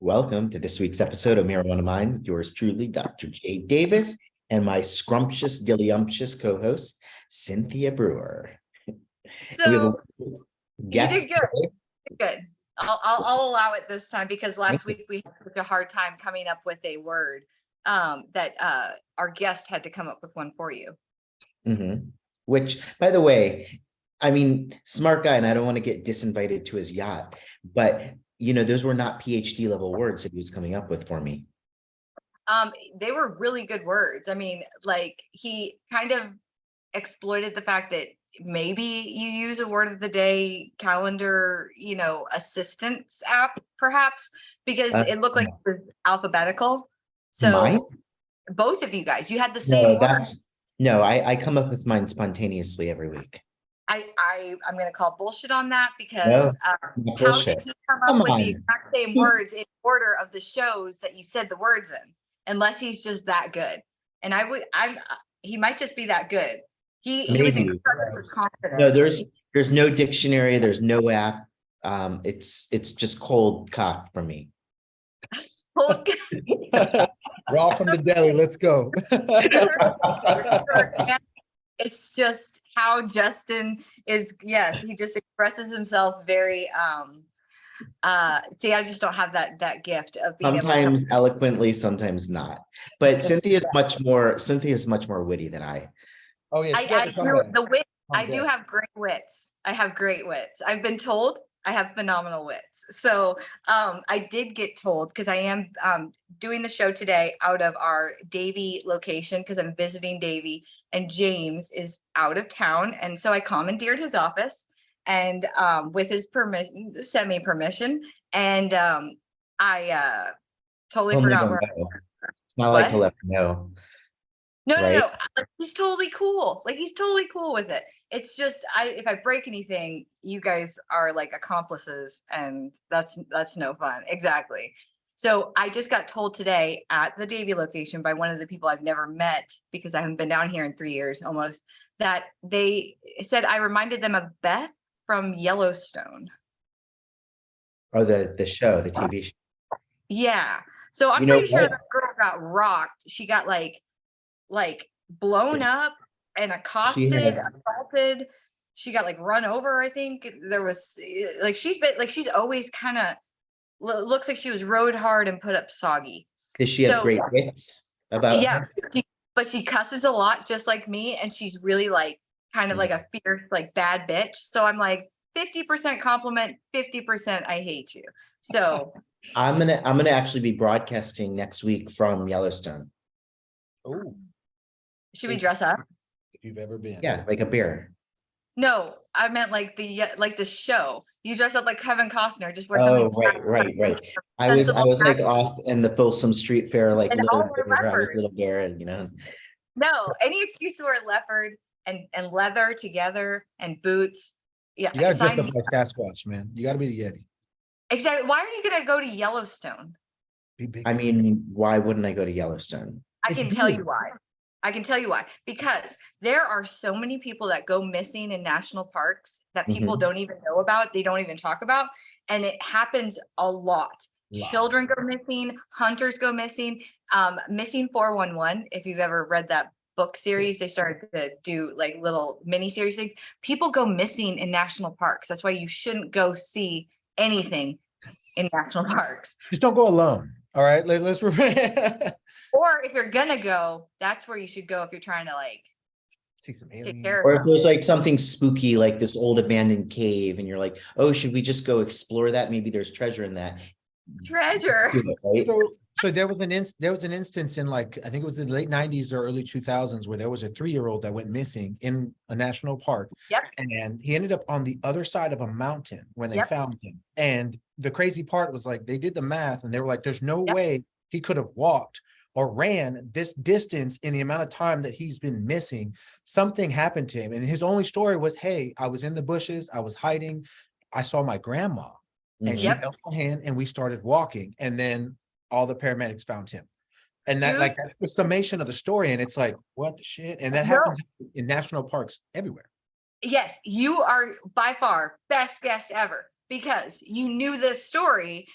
Welcome to this week's episode of Marijuana Mind with yours truly, Dr. J. Davis, and my scrumptious, dillyumptious co-host, Cynthia Brewer. And we have a So you guest did good. You did good. I'll allow it this time because last week we had such a hard time coming up with a word that our guest had to come up with one for you. Which, by the way, I mean, smart guy, and I don't want to get disinvited to his yacht, but those were not PhD level words that he was coming up with for me. They were really good words. I mean, like he kind of exploited the fact that maybe you use a word of the day calendar, assistance app, perhaps, because it looked like it was alphabetical. So Mine? both of you guys, you had the same word. I come up with mine spontaneously every week. I'm going to call bullshit on that because how did you come up with the exact same words in order of the shows that you said the words in? Unless he's just that good. And he might just be that good. He was incredibly confident. No, there's no dictionary. There's no app. It's just cold cock from me. Raw from the deli. Let's go. It's just how Justin is. Yes, he just expresses himself very. See, I just don't have that gift of being sometimes eloquently, sometimes not. But Cynthia's much more witty than I. Oh yeah, I do have great wits. I have great wits. I've been told I have phenomenal wits. So I did get told, because I am doing the show today out of our Davie location because I'm visiting Davie, and James is out of town. And so I commandeered his office and with his permission, semi-permission. And I totally forgot where I was. It's not like he'll let me know. No. He's totally cool. Like, he's totally cool with it. It's just, if I break anything, you guys are like accomplices, and that's no fun. Exactly. So I just got told today at the Davie location by one of the people I've never met, because I haven't been down here in 3 years almost, that they said I reminded them of Beth from Yellowstone. Oh, the show, the TV show. Yeah. So I'm pretty sure that girl got rocked. She got like blown up and accosted, assaulted. She got like run over. I think there was like, she's always kind of looks like she was rode hard and put up soggy. Does she have great wits about her? But she cusses a lot, just like me, and she's really like kind of like a fierce, like bad bitch. So I'm like 50% compliment, 50% I hate you. So I'm gonna actually be broadcasting next week from Yellowstone. Oh, should we dress up? If you've ever been, yeah, like a bear. No, I meant like the show. You dress up like Kevin Costner, just wear something. Oh, right. I was like off in the Folsom Street Fair, like little bear, and No, any excuse to wear leopard and leather together and boots. Yeah, you gotta dress up like Sasquatch, man. You gotta be the Yeti. Exactly. Why are you gonna go to Yellowstone? I mean, why wouldn't I go to Yellowstone? I can tell you why. Because there are so many people that go missing in national parks that people don't even know about. They don't even talk about. And it happens a lot. Children go missing, hunters go missing, Missing 411. If you've ever read that book series, they started to do like little mini series things. People go missing in national parks. That's why you shouldn't go see anything in national parks. Just don't go alone. All right. Let's or if you're gonna go, that's where you should go if you're trying to like see some take care of or if there's like something spooky, like this old abandoned cave, and you're like, oh, should we just go explore that? Maybe there's treasure in that. Treasure. Right? So there was an instance in, like, I think it was the late 90s or early 2000s, where there was a 3-year-old that went missing in a national park. Yep. And he ended up on the other side of a mountain when they found him. And the crazy part was, like, they did the math and they were like, there's no way he could have walked or ran this distance in the amount of time that he's been missing. Something happened to him. And his only story was, hey, I was in the bushes, I was hiding, I saw my grandma. And she held my hand and we started walking. And then all the paramedics found him. And that, like, that's the summation of the story. And it's like, what the shit? And that happens in national parks everywhere. Yes, you are by far best guest ever, because you knew this story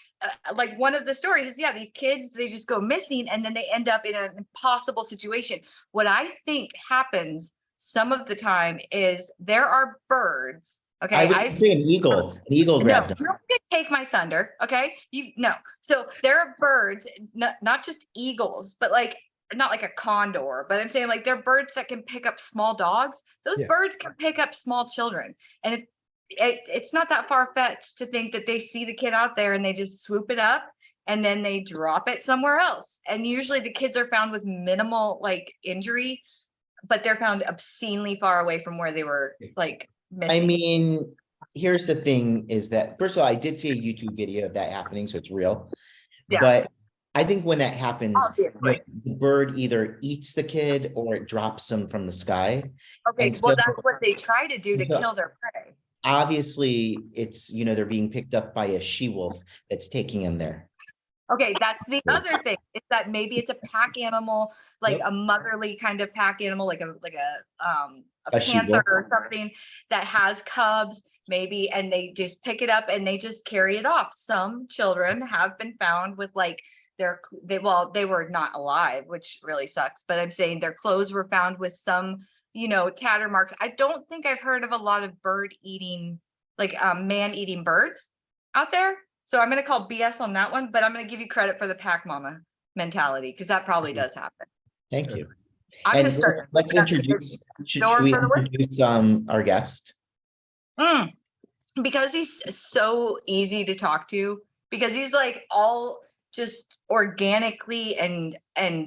like one of the stories is, yeah, these kids, they just go missing and then they end up in an impossible situation. What I think happens some of the time is there are birds. Okay, I was I've saying an eagle. An eagle no, grabbed him. you don't get to take my thunder. Okay, you no. So there are birds, not just eagles, but like not like a condor, but I'm saying like they're birds that can pick up small dogs. Those Yeah. birds can pick up small children, and it's not that far fetched to think that they see the kid out there and they just swoop it up and then they drop it somewhere else. And usually the kids are found with minimal like injury, but they're found obscenely far away from where they were like I missing. mean, here's the thing is that, first of all, I did see a YouTube video of that happening, so it's real. Yeah. But I think when that happens, Obviously. the bird either eats the kid or it drops them from the sky. Okay, And well, so- that's what they try to do to so- kill their prey. Obviously, it's, they're being picked up by a she-wolf that's taking them there. Okay, that's the other thing, is that maybe it's a pack animal, like Yep. a motherly kind of pack animal, like a A panther she-wolf. or something that has cubs, maybe, and they just pick it up and they just carry it off. Some children have been found with like they were not alive, which really sucks, but I'm saying their clothes were found with some, tatter marks. I don't think I've heard of a lot of bird eating, like man eating birds out there. So I'm going to call BS on that one, but I'm going to give you credit for the pack mama mentality, because that probably does happen. Thank you. I'm And just starting. let's introduce, should Door we for the win. introduce our guest? Because he's so easy to talk to, because he's like all just organically and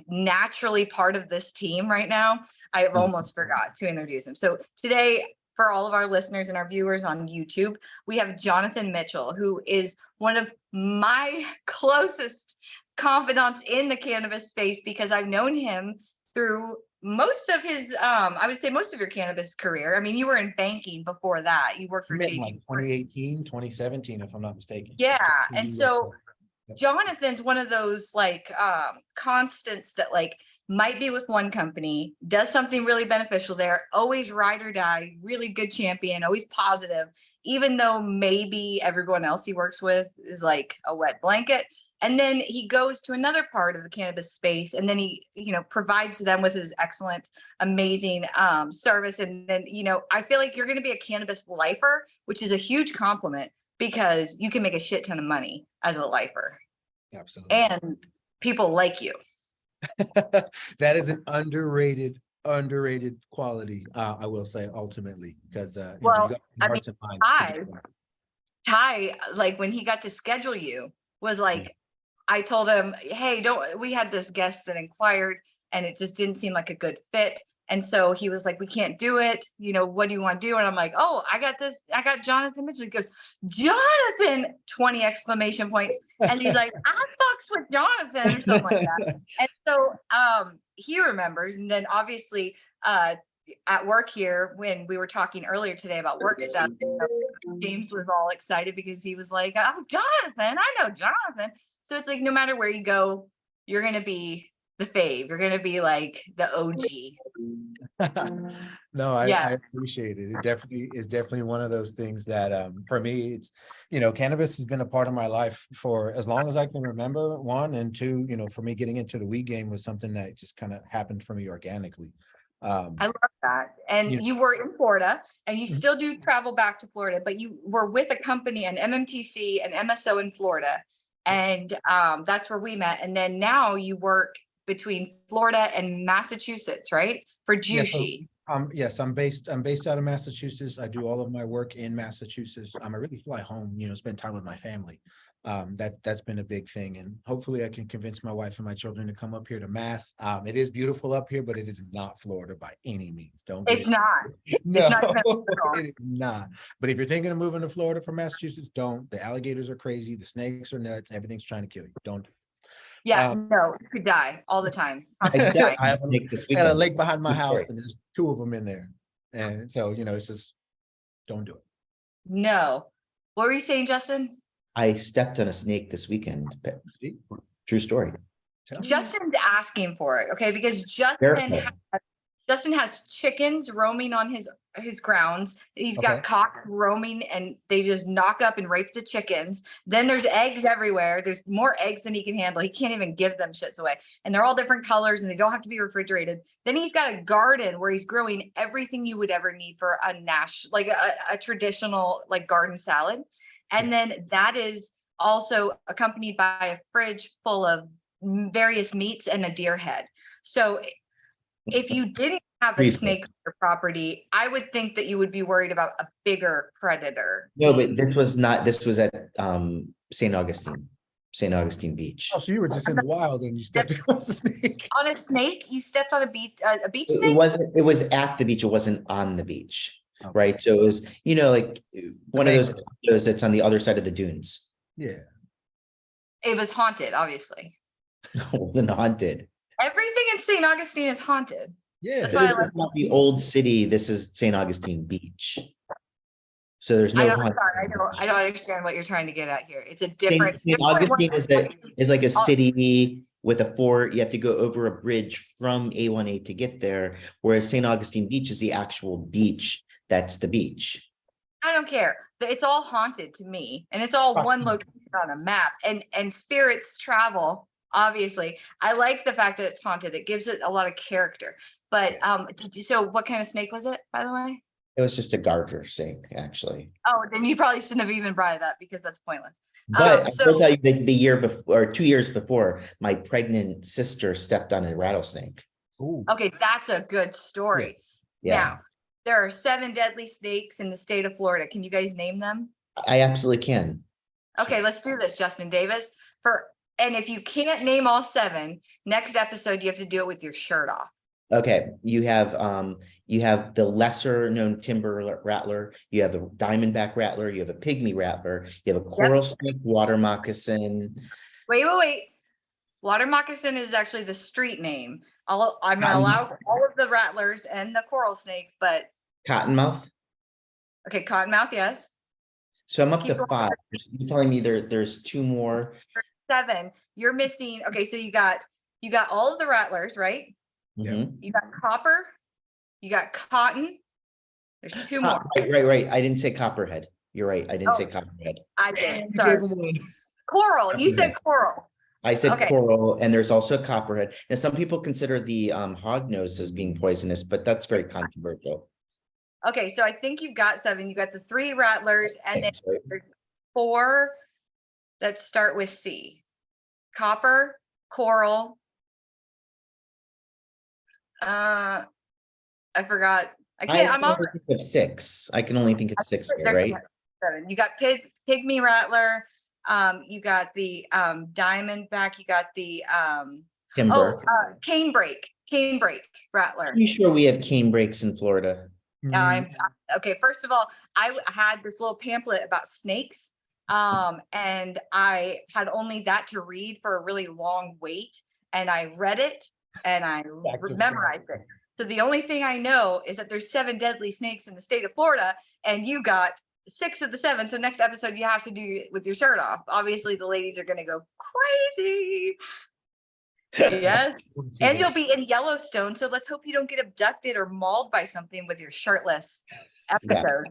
naturally part of this team right now. I have almost forgot to introduce him. So today, for all of our listeners and our viewers on YouTube, we have Jonathan Mitchell, who is one of my closest confidants in the cannabis space, because I've known him through most of his, I would say most of your cannabis career. I mean, you were in banking before that. You worked for Like JP. 2018, 2017, if I'm not mistaken. Yeah, Just and 2 years so ago. Jonathan's one of those like constants that like might be with one company, does something really beneficial there, always ride or die, really good champion, always positive, even though maybe everyone else he works with is like a wet blanket. And then he goes to another part of the cannabis space, and then he, provides them with his excellent, amazing service. And then, I feel like you're going to be a cannabis lifer, which is a huge compliment, because you can make a shit ton of money as a lifer. Absolutely. And people like you. That is an underrated quality, I will say, ultimately, because Well, you got hearts and minds to do that. Ty, like when he got to schedule you, was like, I told him, hey, we had this guest that inquired and it just didn't seem like a good fit. And so he was like, we can't do it. What do you want to do? And I'm like, oh, I got this. I got Jonathan Mitchell. He goes, Jonathan, 20 exclamation points. And he's like, I fucks with Jonathan or something like that. And so he remembers. And then obviously at work here, when we were talking earlier today about work stuff, James was all excited because he was like, oh, Jonathan, I know Jonathan. So it's like, no matter where you go, you're going to be the fave. You're going to be like the OG. No, I Yeah. appreciate it. It definitely is one of those things that for me, it's, cannabis has been a part of my life for as long as I can remember, one, and two, for me getting into the weed game was something that just kind of happened for me organically. I love that. And you were in Florida, and you still do travel back to Florida, but you were with a company, an MMTC, an MSO in Florida. And that's where we met. And then now you work between Florida and Massachusetts, right? For Jushi. Yes, I'm based out of Massachusetts. I do all of my work in Massachusetts. I really fly home, spend time with my family. That's been a big thing, and hopefully I can convince my wife and my children to come up here to Mass. It is beautiful up here, but it is not Florida by any means. It's not. No, It's not even it is not. But if you're thinking of moving to Florida from Massachusetts, don't. The alligators are crazy. The snakes are nuts. Everything's trying to kill you. Don't. Yeah, no, you could die all the time. I have a lake behind my house, and there's 2 of them in there, and so it's just don't do it. No. What were you saying, Justin? I stepped on a snake this weekend. See? True story. Justin's asking for it, okay? Because Justin Barefoot. Justin has chickens roaming on his grounds. He's got cocks roaming, and they just knock up and rape the chickens. Then there's eggs everywhere. There's more eggs than he can handle. He can't even give them shits away, and they're all different colors, and they don't have to be refrigerated. Then he's got a garden where he's growing everything you would ever need for like a traditional like garden salad, and then that is also accompanied by a fridge full of various meats and a deer head. So if you didn't have a snake on your property, I would think that you would be worried about a bigger predator. No, but this was not, this was at St. Augustine Beach. Oh, so you were just in the wild and you stepped across the snake. On a snake? You stepped on a beach It snake? wasn't, it was at the beach, it wasn't on the beach, right? So it was, you know, like one of those condos that's on the other side of the dunes. Yeah. It was haunted, obviously. It wasn't haunted. Everything in St. Augustine is haunted. Yeah. That's This why is I like not the old city, this is St. Augustine Beach. So there's no. I don't understand what you're trying to get at here. It's a different. St. Augustine is like a city with a fort. You have to go over a bridge from A1A to get there, whereas St. Augustine Beach is the actual beach. That's the beach. I don't care. It's all haunted to me, and it's all one location on a map. And spirits travel. Obviously, I like the fact that it's haunted. It gives it a lot of character. But so what kind of snake was it, by the way? It was just a garter snake, actually. Oh, then you probably shouldn't have even brought it up because that's pointless. But I will tell you that the year before, or 2 years before, my pregnant sister stepped on a rattlesnake. Ooh. Okay, that's a good story. Yeah. Now, there are 7 deadly snakes in the state of Florida. Can you guys name them? I absolutely can. Okay, let's do this, Justin Davis. And if you can't name all 7, next episode you have to do it with your shirt off. Okay, you have the lesser known timber rattler, you have a diamondback rattler, you have a pygmy rattler, you have a coral snake, water moccasin. Wait. Water moccasin is actually the street name. I'm gonna allow all of the rattlers and the coral snake, but Cottonmouth. okay, cottonmouth, yes. So I'm up to 5. You're telling me there's 2 more. 7. You're missing. Okay, so you got all of the rattlers, right? Mhm. You got copper, you got cotton. There's 2 more. Right. I didn't say copperhead. You're right. I didn't say copperhead. I did. You Sorry. gave him one. Coral. You said coral. I said Okay. coral, and there's also a copperhead. Now, some people consider the hognose as being poisonous, but that's very controversial. Okay, so I think you've got 7. You got the 3 rattlers, and then Right? there's 4 that start with C. Copper, coral. I forgot. I can't. I'm can all only think of 6. I can only think of 6 here, there's right? 7. You got pygmy rattler. You got the diamondback. You got the Timber. canebrake rattler. Are you sure we have cane breaks in Florida? Okay. First of all, I had this little pamphlet about snakes, and I had only that to read for a really long wait, and I read it and I memorized it. So the only thing I know is that there's 7 deadly snakes in the state of Florida, and you got 6 of the 7. So next episode you have to do it with your shirt off. Obviously, the ladies are going to go crazy. Yes. And you'll be in Yellowstone, so let's hope you don't get abducted or mauled by something with your shirtless episode.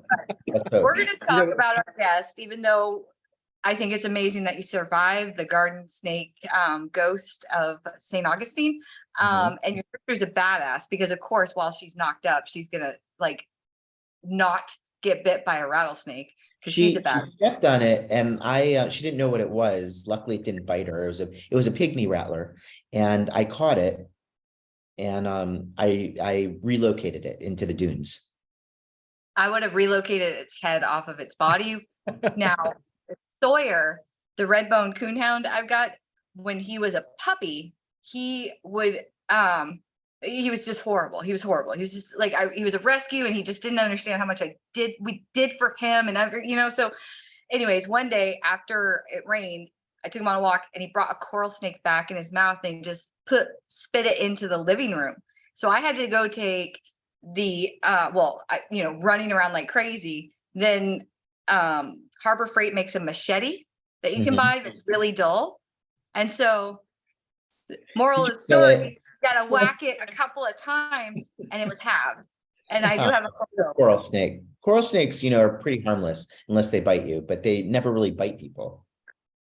We're going to talk about our guest, even though I think it's amazing that you survived the garden snake ghost of St. Augustine. And your sister's a badass because, of course, while she's knocked up, she's going to like not get bit by a rattlesnake because she's a badass. She stepped on it, and she didn't know what it was. Luckily, it didn't bite her. It was a pygmy rattler, and I caught it, and I relocated it into the dunes. I would have relocated its head off of its body. Now, Sawyer, the red-bone coonhound I've got, when he was a puppy, he would he was just horrible. He was horrible. He was just like he was a rescue, and he just didn't understand how much we did for him, and so anyways, one day after it rained, I took him on a walk, and he brought a coral snake back in his mouth and just spit it into the living room. So I had to go take the running around like crazy. Then Harbor Freight makes a machete that you can buy that's really dull. And so moral of the story, gotta whack it a couple of times and it was halved. And I do have a photo. Coral snake. Coral snakes, are pretty harmless unless they bite you, but they never really bite people.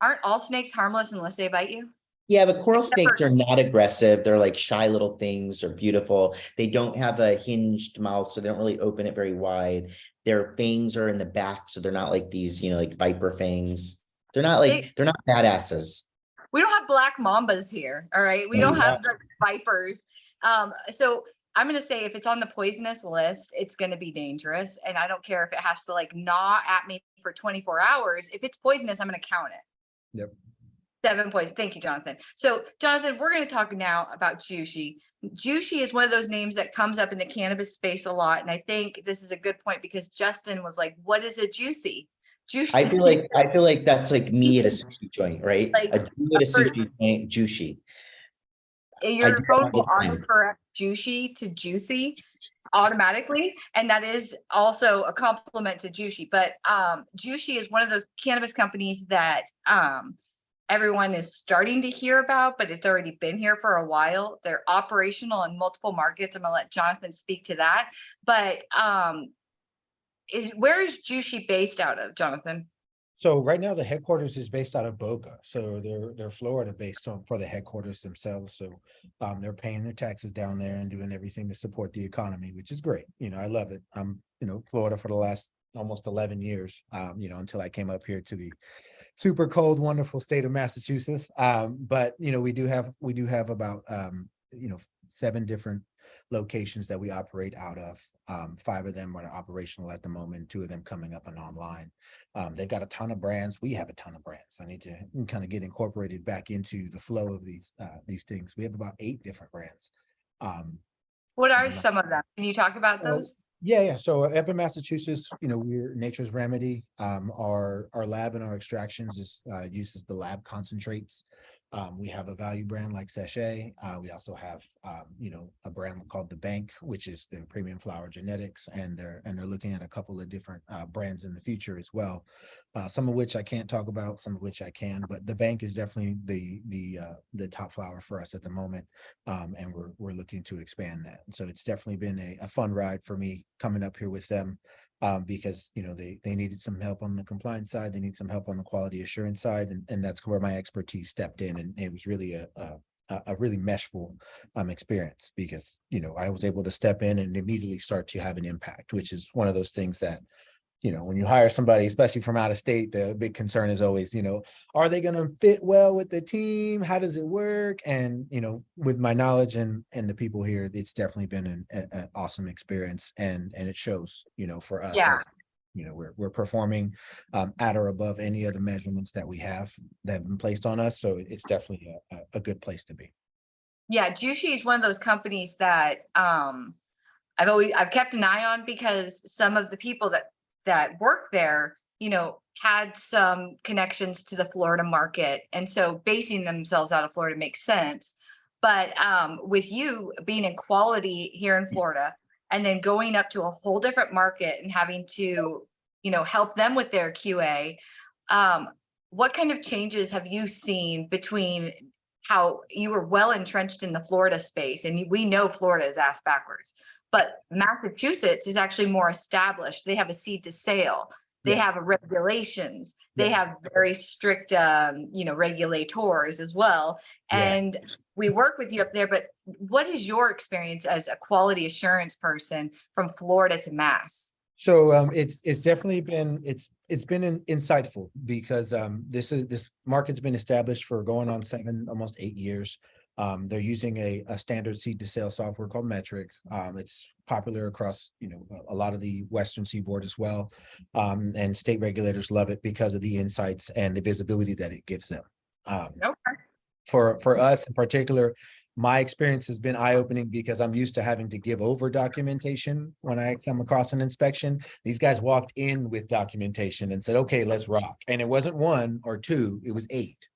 Aren't all snakes harmless unless they bite you? Yeah, but coral Except snakes for- are not aggressive. They're like shy little things. They're beautiful. They don't have a hinged mouth, so they don't really open it very wide. Their fangs are in the back, so they're not like these, like viper fangs. They're not badasses. We don't have black mambas here. All right. We don't have the vipers. So I'm going to say if it's on the poisonous list, it's going to be dangerous. And I don't care if it has to like gnaw at me for 24 hours. If it's poisonous, I'm going to count it. Yep. 7 points. Thank you, Jonathan. So Jonathan, we're going to talk now about Jushi. Jushi is one of those names that comes up in the cannabis space a lot. And I think this is a good point because Justin was like, what is a juicy? Jushi. I feel like that's like me at a sushi joint, right? Like, A Jew at a sushi joint, Jushi. Your do that phone all will the time. autocorrect Jushi to juicy automatically. And that is also a compliment to Jushi. But Jushi is one of those cannabis companies that everyone is starting to hear about, but it's already been here for a while. They're operational in multiple markets. I'm gonna let Jonathan speak to that. But where is Jushi based out of, Jonathan? So right now the headquarters is based out of Boca. So they're Florida based for the headquarters themselves. So they're paying their taxes down there and doing everything to support the economy, which is great. I love it. I'm, Florida for the last almost 11 years, until I came up here to the super cold, wonderful state of Massachusetts. But we do have about 7 different locations that we operate out of. 5 of them are operational at the moment, 2 of them coming up and online. They've got a ton of brands. We have a ton of brands. I need to kind of get incorporated back into the flow of these things. We have about 8 different brands. What are some of them? Can you talk about those? Yeah. So up in Massachusetts, we're Nature's Remedy. Our lab and our extractions uses the lab concentrates. We have a value brand like Sachet. We also have a brand called The Bank, which is the premium flower genetics, and they're looking at a couple of different brands in the future as well. Some of which I can't talk about, some of which I can, but The Bank is definitely the top flower for us at the moment, and we're looking to expand that. So it's definitely been a fun ride for me coming up here with them. Because they needed some help on the compliance side, they need some help on the quality assurance side, and that's where my expertise stepped in, and it was really a really meshful experience because I was able to step in and immediately start to have an impact, which is one of those things that when you hire somebody, especially from out of state, the big concern is always, are they going to fit well with the team? How does it work? And, with my knowledge and the people here, it's definitely been an awesome experience. And it shows, for us, Yeah. We're performing at or above any of the measurements that have been placed on us. So it's definitely a good place to be. Yeah. Jushi is one of those companies that I've kept an eye on because some of the people that work there, had some connections to the Florida market. And so basing themselves out of Florida makes sense. But with you being in quality here in Florida and then going up to a whole different market and having to, help them with their QA, what kind of changes have you seen between how you were well entrenched in the Florida space? And we know Florida is ass backwards. But Massachusetts is actually more established. They have a seed to sale. They have regulations. They have very strict, regulators as well. And we work with you up there. But what is your experience as a quality assurance person from Florida to Mass? So it's definitely been insightful because this market's been established for going on 7, almost 8 years. They're using a standard seed to sale software called Metric. It's popular across a lot of the Western Seaboard as well, and state regulators love it because of the insights and the visibility that it gives them. For us in particular, my experience has been eye-opening because I'm used to having to give over documentation when I come across an inspection. These guys walked in with documentation and said, "Okay, let's rock." And it wasn't 1 or 2; it was 8.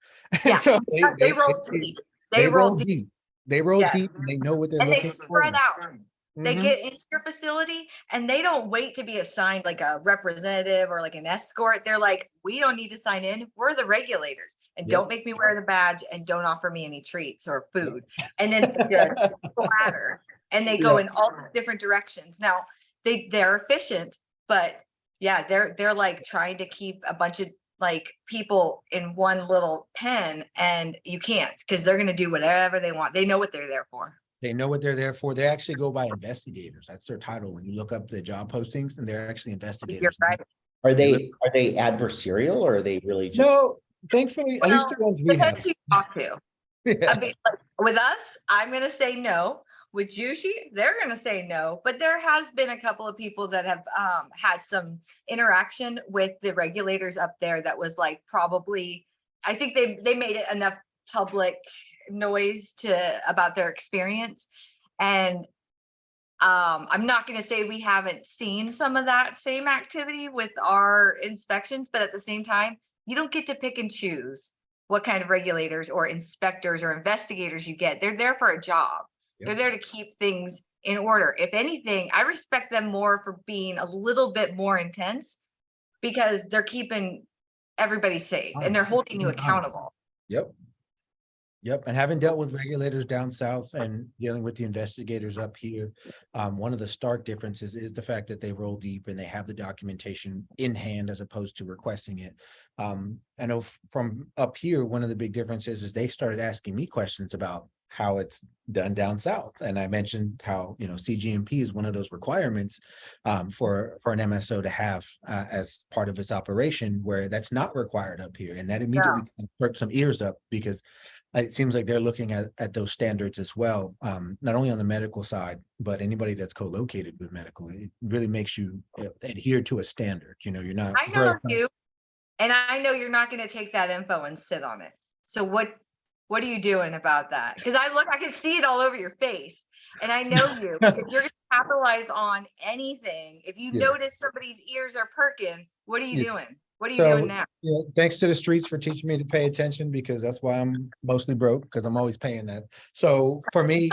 Yeah. So they rolled deep. They roll deep. They roll deep, and they know what they're and looking they spread for. out. They get into your facility and they don't wait to be assigned like a representative or like an escort. They're like, we don't need to sign in. We're the regulators, and Yep. don't make me wear the badge and don't offer me any treats or food. And then they just splatter and they go in all different directions. Now they're efficient, but yeah, they're like trying to keep a bunch of like people in one little pen, and you can't, because they're going to do whatever they want. They know what they're there for. They know what they're there for. They actually go by investigators. That's their title. When you look up the job postings, and they're actually investigators. You're right. Are they adversarial, or are they really just? No, thankfully, at least the ones we have. Depends who you talk to. Yeah. I mean, like, with us, I'm going to say no. With Jushi, they're going to say no. But there has been a couple of people that have had some interaction with the regulators up there that was like, probably, I think they made it enough public noise about their experience. And I'm not going to say we haven't seen some of that same activity with our inspections, but at the same time, you don't get to pick and choose what kind of regulators or inspectors or investigators you get. They're there for a job. Yep. They're there to keep things in order. If anything, I respect them more for being a little bit more intense, because they're keeping everybody safe and they're holding you accountable. Yep. Yep. And having dealt with regulators down south and dealing with the investigators up here, one of the stark differences is the fact that they roll deep and they have the documentation in hand as opposed to requesting it. I know from up here, one of the big differences is they started asking me questions about how it's done down south. And I mentioned how, CGMP is one of those requirements for an MSO to have as part of its operation, where that's not required up here. And that immediately perked some ears up, because it seems like they're looking at those standards as well, not only on the medical side, but anybody that's co-located with medical. It really makes you adhere to a standard. You're not. I know you, and I know you're not going to take that info and sit on it. So what are you doing about that? Because I can see it all over your face, and I know you. If you're going to capitalize on anything, if you notice somebody's ears are perking, what are you doing? What are you doing now? Thanks to the streets for teaching me to pay attention, because that's why I'm mostly broke, because I'm always paying that. So for me,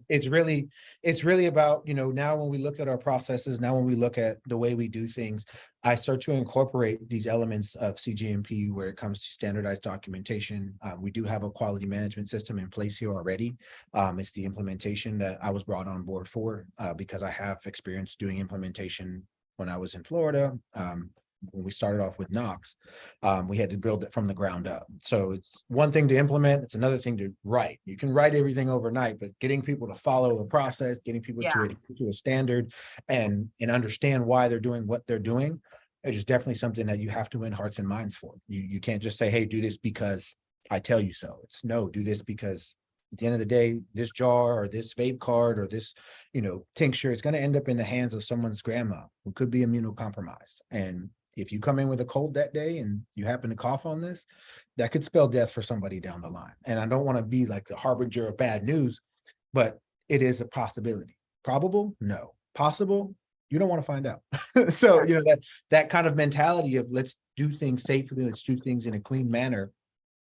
it's really about, now when we look at our processes, now when we look at the way we do things, I start to incorporate these elements of CGMP where it comes to standardized documentation. We do have a quality management system in place here already. It's the implementation that I was brought on board for, because I have experience doing implementation when I was in Florida. When we started off with Knox, we had to build it from the ground up. So it's one thing to implement, it's another thing to write. You can write everything overnight, but getting people to follow the process, getting people to a standard and understand why they're doing what they're doing, it is definitely something that you have to win hearts and minds for. You can't just say, hey, do this because I tell you so. It's no, do this because at the end of the day, this jar or this vape card or this, tincture is going to end up in the hands of someone's grandma who could be immunocompromised. And if you come in with a cold that day and you happen to cough on this, that could spell death for somebody down the line. And I don't want to be like the harbinger of bad news, but it is a possibility. Probable? No. Possible? You don't want to find out. So, that kind of mentality of let's do things safely, let's do things in a clean manner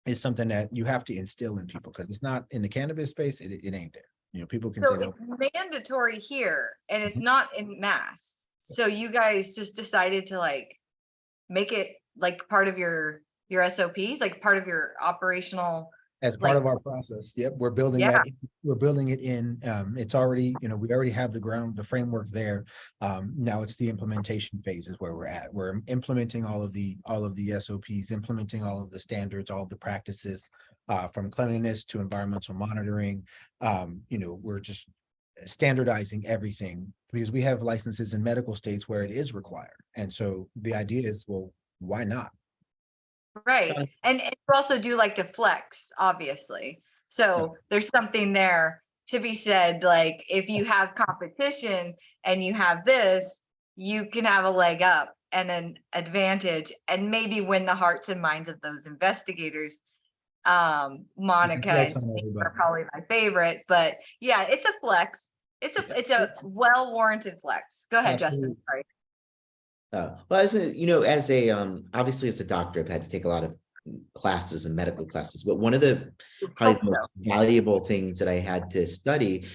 is something that you have to instill in people, because it's not in the cannabis space. It ain't there. People can say that. It's mandatory here and it's not in mass. So you guys just decided to make it like part of your SOPs, like part of your operational. As part of our process. Yep. We're building that. We're building it in. It's already, we already have the framework there. Now it's the implementation phase is where we're at. We're implementing all of the SOPs, implementing all of the standards, all of the practices, from cleanliness to environmental monitoring. We're just standardizing everything, because we have licenses in medical states where it is required. And so the idea is, well, why not? Right. And you also do like to flex, obviously. So there's something there to be said. Like if you have competition and you have this, you can have a leg up and an advantage and maybe win the hearts and minds of those investigators. Monica and Steve are probably my favorite, but yeah, it's a flex. It's a well-warranted flex. Go ahead, Justin. Sorry. Well, as a, obviously as a doctor, I've had to take a lot of classes and medical classes, but one of the probably the most valuable things that I had to study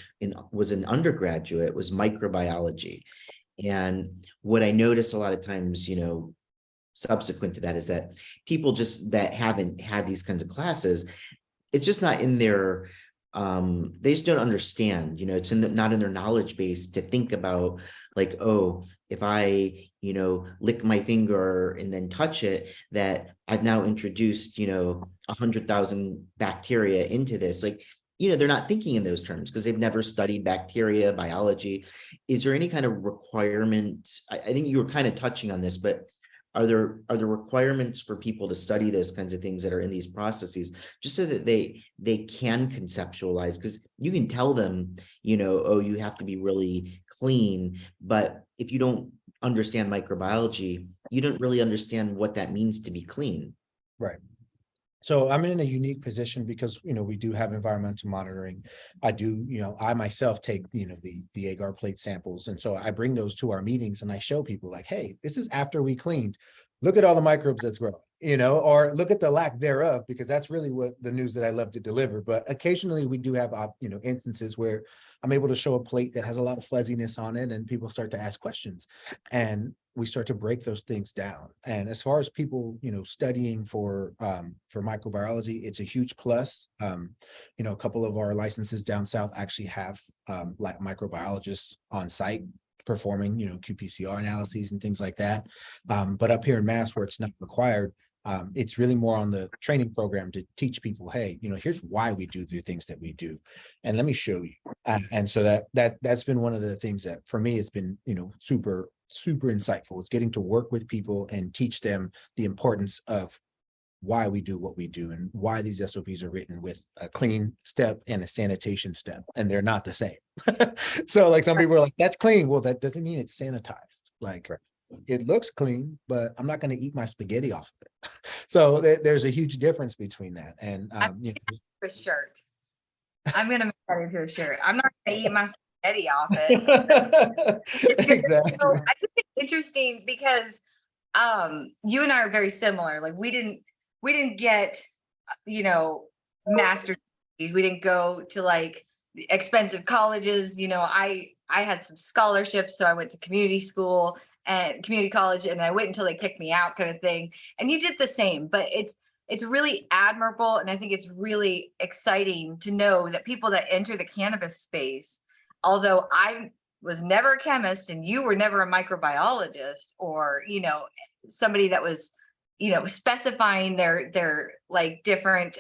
was an undergraduate was microbiology. And what I notice a lot of times, subsequent to that is that people just that haven't had these kinds of classes, it's just not in their they just don't understand, it's not in their knowledge base to think about like, oh, if I, lick my finger and then touch it, that I've now introduced, 100,000 bacteria into this. Like, they're not thinking in those terms because they've never studied bacteria biology. Is there any kind of requirement? I think you were kind of touching on this, but are there requirements for people to study those kinds of things that are in these processes, just so that they can conceptualize? Because you can tell them, oh, you have to be really clean, but if you don't understand microbiology, you don't really understand what that means to be clean. Right. So I'm in a unique position because, we do have environmental monitoring. I do, I myself take, the agar plate samples. And so I bring those to our meetings and I show people like, hey, this is after we cleaned. Look at all the microbes that's growing, or look at the lack thereof, because that's really what the news that I love to deliver. But occasionally we do have, instances where I'm able to show a plate that has a lot of fuzziness on it and people start to ask questions and we start to break those things down. And as far as people, studying for microbiology, it's a huge plus. A couple of our licenses down south actually have like microbiologists on site performing, qPCR analyses and things like that. But up here in Mass, where it's not required, it's really more on the training program to teach people, hey, here's why we do the things that we do, and let me show you. And so that's been one of the things that for me it's been, super insightful. It's getting to work with people and teach them the importance of why we do what we do and why these SOPs are written with a clean step and a sanitation step, and they're not the same. So like some people are like, that's clean. Well, that doesn't mean it's sanitized. Like it looks clean, but I'm not going to eat my spaghetti off of it. So there's a huge difference between that. And a shirt. I'm gonna make that into a shirt. I'm not gonna eat my spaghetti off it. Exactly. So I think it's interesting because you and I are very similar. Like we didn't get master's degrees. We didn't go to like expensive colleges. I had some scholarships, so I went to community school and community college, and I wait until they kicked me out, kind of thing. And you did the same, but it's really admirable, and I think it's really exciting to know that people that enter the cannabis space, although I was never a chemist and you were never a microbiologist or somebody that was specifying their like different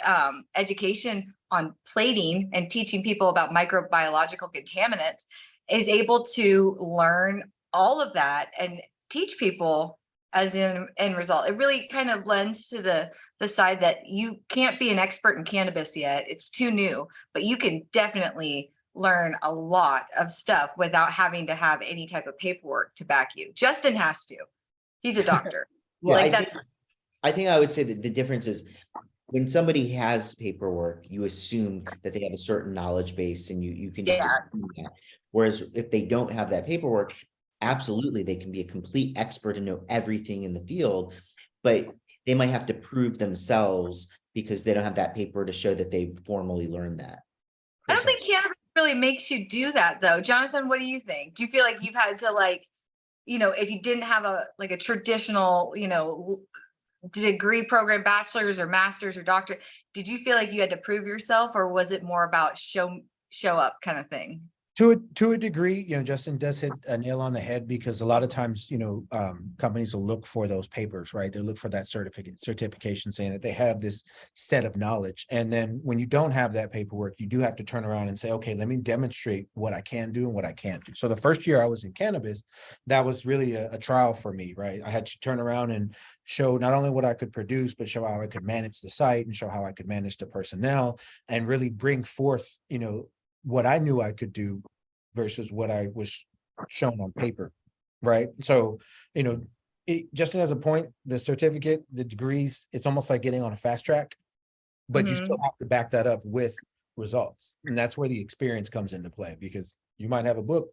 education on plating and teaching people about microbiological contaminants, is able to learn all of that and teach people as an end result. It really kind of lends to the side that you can't be an expert in cannabis yet. It's too new, but you can definitely learn a lot of stuff without having to have any type of paperwork to back you. Justin has to. He's a doctor. Well, like I think I would say that the difference is when somebody has paperwork, you assume that they have a certain knowledge base and you can just assume that. Whereas if they don't have that paperwork, absolutely, they can be a complete expert and know everything in the field, but they might have to prove themselves because they don't have that paper to show that they've formally learned that. I don't think cannabis really makes you do that though. Jonathan, what do you think? Do you feel like you've had to if you didn't have a traditional, degree program, bachelor's or master's or doctorate, did you feel like you had to prove yourself, or was it more about show up kind of thing? To a degree, Justin does hit a nail on the head, because a lot of times, companies will look for those papers, right? They look for that certification saying that they have this set of knowledge. And then when you don't have that paperwork, you do have to turn around and say, okay, let me demonstrate what I can do and what I can't do. So the first year I was in cannabis, that was really a trial for me, right? I had to turn around and show not only what I could produce, but show how I could manage the site and show how I could manage the personnel and really bring forth, what I knew I could do versus what I was shown on paper, right? So, Justin has a point, the certificate, the degrees, it's almost like getting on a fast track, but you still have to back that up with results. And that's where the experience comes into play, because you might have a book,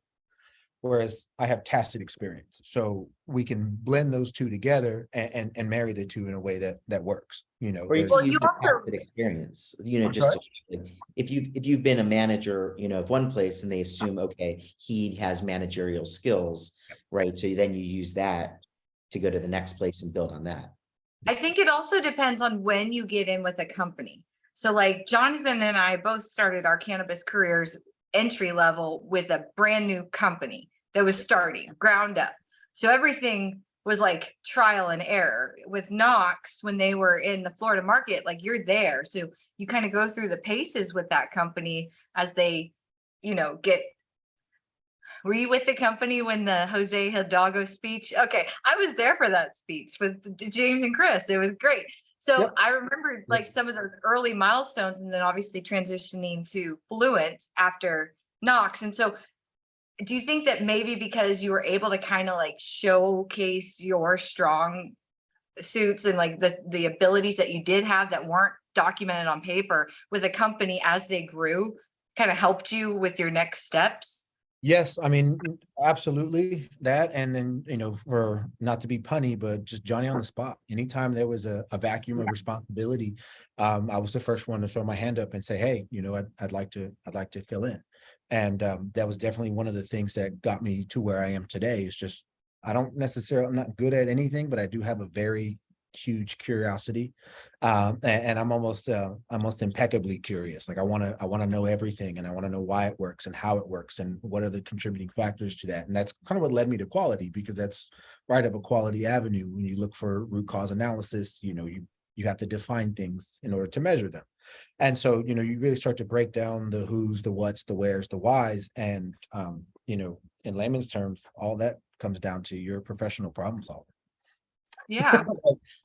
whereas I have tacit experience. So we can blend those two together and marry the two in a way that works. Or you There's, can you use the also- past experience, I'm just sorry? if you've been a manager, of one place and they assume, okay, he has managerial skills, right? So then you use that to go to the next place and build on that. I think it also depends on when you get in with a company. So like Jonathan and I both started our cannabis careers entry level with a brand new company that was starting ground up. So everything was like trial and error. With Knox, when they were in the Florida market, like you're there. So you kind of go through the paces with that company as they, get. Were you with the company when the Jose Hidalgo speech? Okay, I was there for that speech with James and Chris. It was great. So Yep. I remember like some of those early milestones, and then obviously transitioning to Fluent after Knox. And so do you think that maybe because you were able to kind of like showcase your strong suits and like the abilities that you did have that weren't documented on paper with a company as they grew kind of helped you with your next steps? Yes, I mean, absolutely that. And then, for not to be punny, but just Johnny on the spot. Anytime there was a vacuum of responsibility, I was the first one to throw my hand up and say, hey, I'd like to fill in. And that was definitely one of the things that got me to where I am today. Is just I'm not good at anything, but I do have a very huge curiosity, and I'm almost impeccably curious. Like I want to know everything, and I want to know why it works and how it works and what are the contributing factors to that. And that's kind of what led me to quality, because that's right up a quality avenue. When you look for root cause analysis, you have to define things in order to measure them. And so you really start to break down the who's, the what's, the where's, the why's, and in layman's terms, all that comes down to your professional problem solver. Yeah.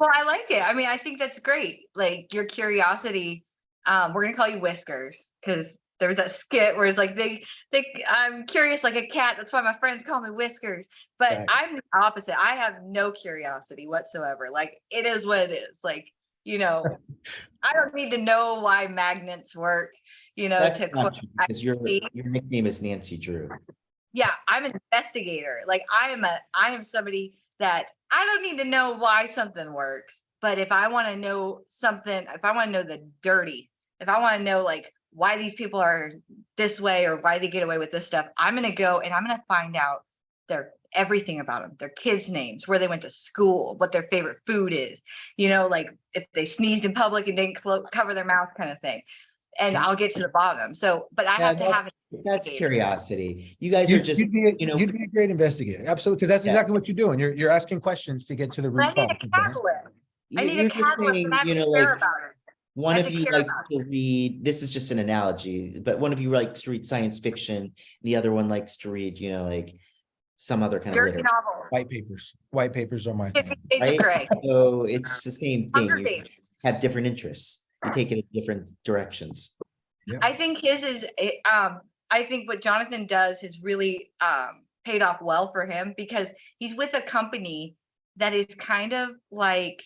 Well, I like it. I mean, I think that's great. Like your curiosity. We're gonna call you Whiskers because there was that skit where it's like I'm curious like a cat. That's why my friends call me Whiskers. But Right. I'm the opposite. I have no curiosity whatsoever. Like it is what it is. Like, I don't need to know why magnets work, That's to not quote true, because your IC. nickname is Nancy Drew. Yeah, I'm an investigator. Like I am somebody that I don't need to know why something works. But if I want to know something, if I want to know the dirty, if I want to know like why these people are this way or why they get away with this stuff, I'm going to go and I'm going to find out everything about them, their kids' names, where they went to school, what their favorite food is, like if they sneezed in public and didn't cover their mouth kind of thing. And I'll get to the bottom. So, but I have to have that's curiosity. You guys are You'd, just, you'd be a great investigator. Absolutely. Because that's exactly what you're doing. You're asking questions to get to the But I root need a cause. catalyst. I need a you're just catalyst, and I saying, have to care about it. one I of have to you care likes about to read, this is just an analogy, but one of you likes to read science fiction. The other one likes to read, like some other kind of Dirty literature, novel. White papers are my 50 thing. Shades of right? Grey. So it's the same thing. Hunger You Games. have different interests. You take it in different directions. Yeah. I think his is I think what Jonathan does has really paid off well for him because he's with a company that is kind of like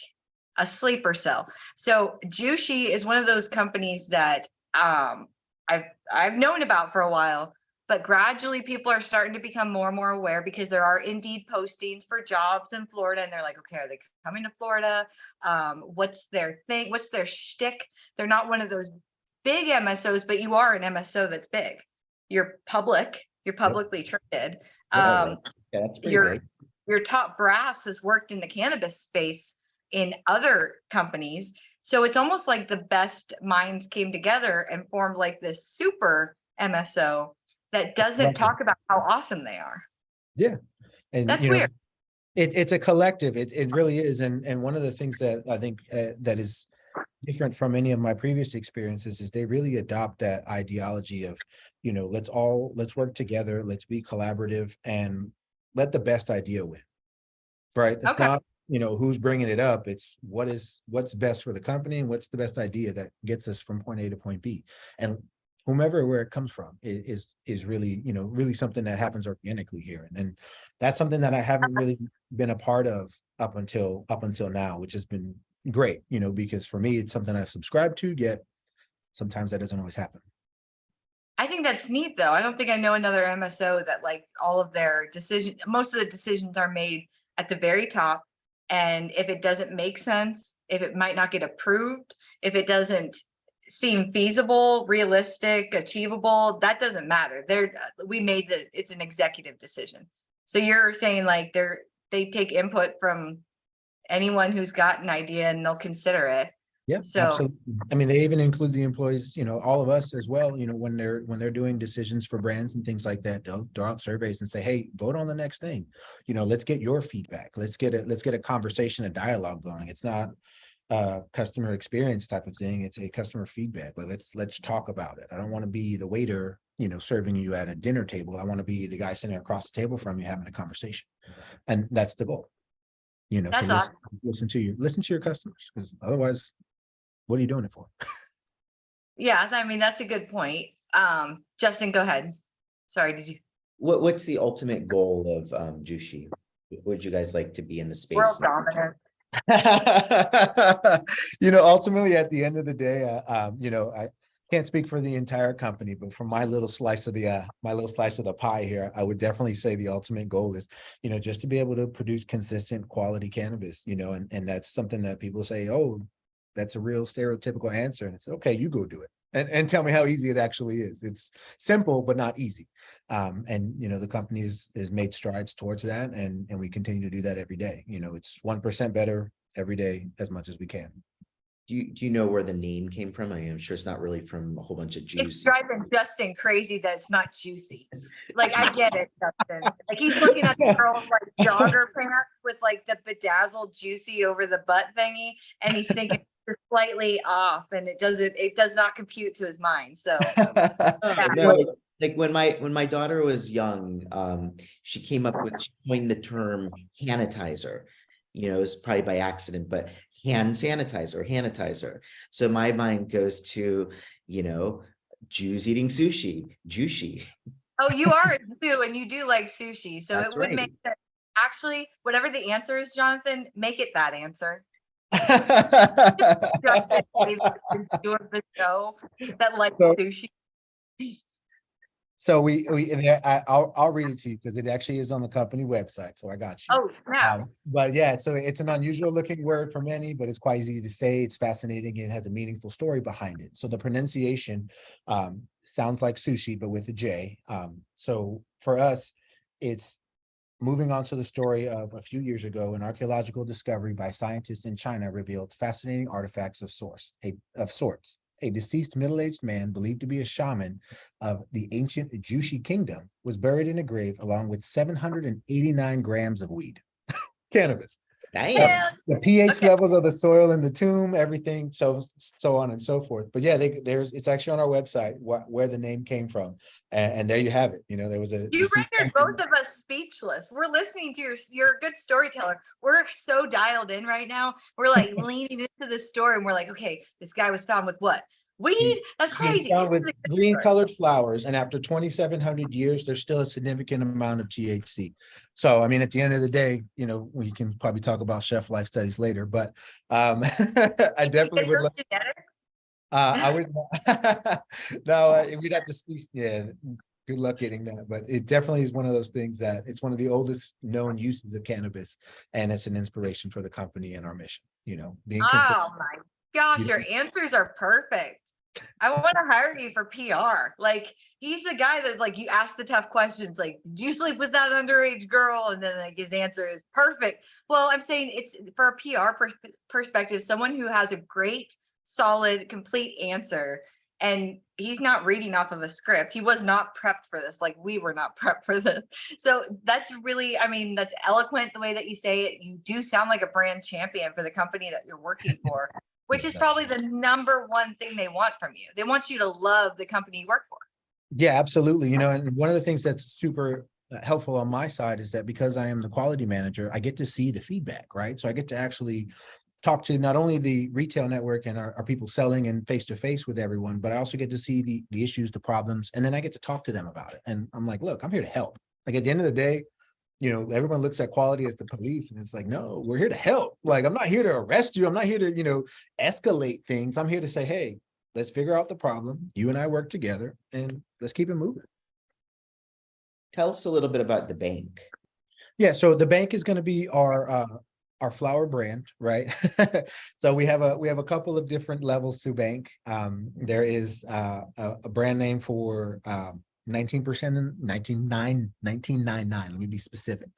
a sleeper cell. So Jushi is one of those companies that I've known about for a while, but gradually people are starting to become more and more aware because there are Indeed postings for jobs in Florida, and they're like, okay, are they coming to Florida? What's their thing? What's their shtick? They're not one of those big MSOs, but you are an MSO that's big. You're publicly traded. Yeah, that's pretty big. Your top brass has worked in the cannabis space in other companies. So it's almost like the best minds came together and formed like this super MSO that doesn't talk about how awesome they are. Yeah. And that's weird. It's a collective. It really is. And one of the things that I think that is different from any of my previous experiences is they really adopt that ideology of, let's work together, let's be collaborative, and let the best idea win. Right. It's not, who's bringing it up. It's what's best for the company and what's the best idea that gets us from point A to point B. And where it comes from is really, really something that happens organically here. And that's something that I haven't really been a part of up until now, which has been great, because for me, it's something I've subscribed to, yet sometimes that doesn't always happen. I think that's neat though. I don't think I know another MSO that like all of their most of the decisions are made at the very top. And if it doesn't make sense, if it might not get approved, if it doesn't seem feasible, realistic, achievable, that doesn't matter. It's an executive decision. So you're saying like they take input from anyone who's got an idea and they'll consider it. Yeah, So absolutely. I mean, they even include the employees, all of us as well, when they're doing decisions for brands and things like that, they'll throw out surveys and say, hey, vote on the next thing. Let's get your feedback. Let's get a conversation, a dialogue going. It's not customer experience type of thing. It's a customer feedback. But let's talk about it. I don't want to be the waiter, serving you at a dinner table. I want to be the guy sitting across the table from you having a conversation. And that's the goal. that's to awesome. listen to your customers, because otherwise, what are you doing it for? Yeah, I mean, that's a good point. Justin, go ahead. Sorry, did you? What's the ultimate goal of Jushi? Would you guys like to be in the space? World dominant. Ultimately at the end of the day, I can't speak for the entire company, but for my little slice of the pie here, I would definitely say the ultimate goal is, just to be able to produce consistent quality cannabis, and that's something that people say, oh, that's a real stereotypical answer. And it's okay, you go do it. And tell me how easy it actually is. It's simple, but not easy. And the company is made strides towards that. And we continue to do that every day. It's 1% better every day as much as we can. Do you know where the name came from? I am sure it's not really from a whole bunch of juice. It's driving Justin crazy that it's not juicy. Like, I get it, Justin. Like, he's looking at the girl's like jogger pants with like the bedazzled juicy over the butt thingy, and he's thinking it's slightly off, and it does not compute to his mind. So No, like when my daughter was young, she coined the term hanitizer. It was probably by accident, but hand sanitizer. So my mind goes to, Jews eating sushi, Jushi. Oh, you are too, and you do like sushi. So That's it would right. make sense. Actually, whatever the answer is, Jonathan, make it that answer. Jonathan, doing the show that like sushi. So I'll read it to you because it actually is on the company website. So I got you. Oh, yeah. But yeah, so it's an unusual looking word for many, but it's quite easy to say. It's fascinating and has a meaningful story behind it. So the pronunciation sounds like sushi, but with a J. So for us, it's moving on to the story of a few years ago, an archaeological discovery by scientists in China revealed fascinating artifacts of sorts. A deceased middle-aged man believed to be a shaman of the ancient Jushi kingdom was buried in a grave along with 789 grams of weed, cannabis. Damn. The pH levels of the soil in the tomb, everything, so on and so forth. But yeah, it's actually on our website where the name came from, and there you have it. There was a. You rendered both of us speechless. We're listening to you're a good storyteller. We're so dialed in right now. We're like leaning into the story, and we're like, okay, this guy was found with what? Weed? That's crazy. Found with green colored flowers, and after 2,700 years, there's still a significant amount of THC. So, I mean, at the end of the day, we can probably talk about shelf life studies later, but I definitely would love. I would. No, we'd have to speak. Yeah, good luck getting that. But it definitely is one of those things that it's one of the oldest known uses of cannabis, and it's an inspiration for the company and our mission. Being consistent. Oh my gosh, your answers are perfect. I want to hire you for PR. Like, he's the guy that like you ask the tough questions, like, did you sleep with that underage girl? And then like his answer is perfect. Well, I'm saying it's for a PR perspective, someone who has a great, solid, complete answer. And he's not reading off of a script. He was not prepped for this. Like, we were not prepped for this. So that's really, I mean, that's eloquent the way that you say it. You do sound like a brand champion for the company that you're working for. Which is probably the number one thing they want from you. They want you to love the company you work for. Yeah, absolutely. And one of the things that's super helpful on my side is that because I am the quality manager, I get to see the feedback, right? So I get to actually talk to not only the retail network and our people selling and face-to-face with everyone, but I also get to see the issues, the problems, and then I get to talk to them about it. And I'm like, look, I'm here to help. Like, at the end of the day, everyone looks at quality as the police, and it's like, no, we're here to help. Like, I'm not here to arrest you. I'm not here to, escalate things. I'm here to say, hey, let's figure out the problem. You and I work together and let's keep it moving. Tell us a little bit about the bank. Yeah, so the bank is going to be our flower brand, right? So we have a couple of different levels to bank. There is a brand name for 19% and 19.99. Let me be specific.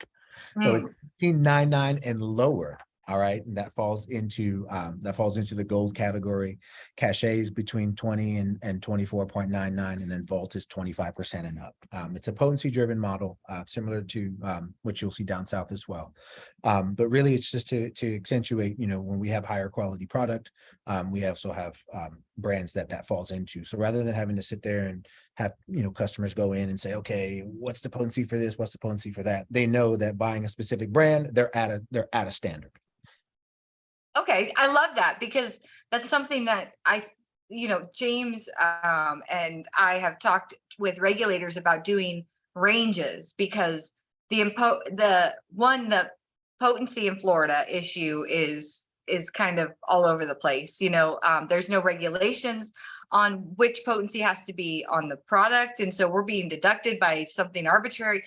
So it's 19.99 and lower. All right, and that falls into the gold category. Cachets between 20 and 24.99, and then Vault is 25% and up. It's a potency driven model, similar to what you'll see down south as well. But really, it's just to accentuate, when we have higher quality product, we also have brands that falls into. So rather than having to sit there and have customers go in and say, okay, what's the potency for this? What's the potency for that? They know that buying a specific brand, they're at a standard. Okay, I love that, because that's something that James and I have talked with regulators about doing ranges, because the potency in Florida issue is kind of all over the place. There's no regulations on which potency has to be on the product, and so we're being deducted by something arbitrary.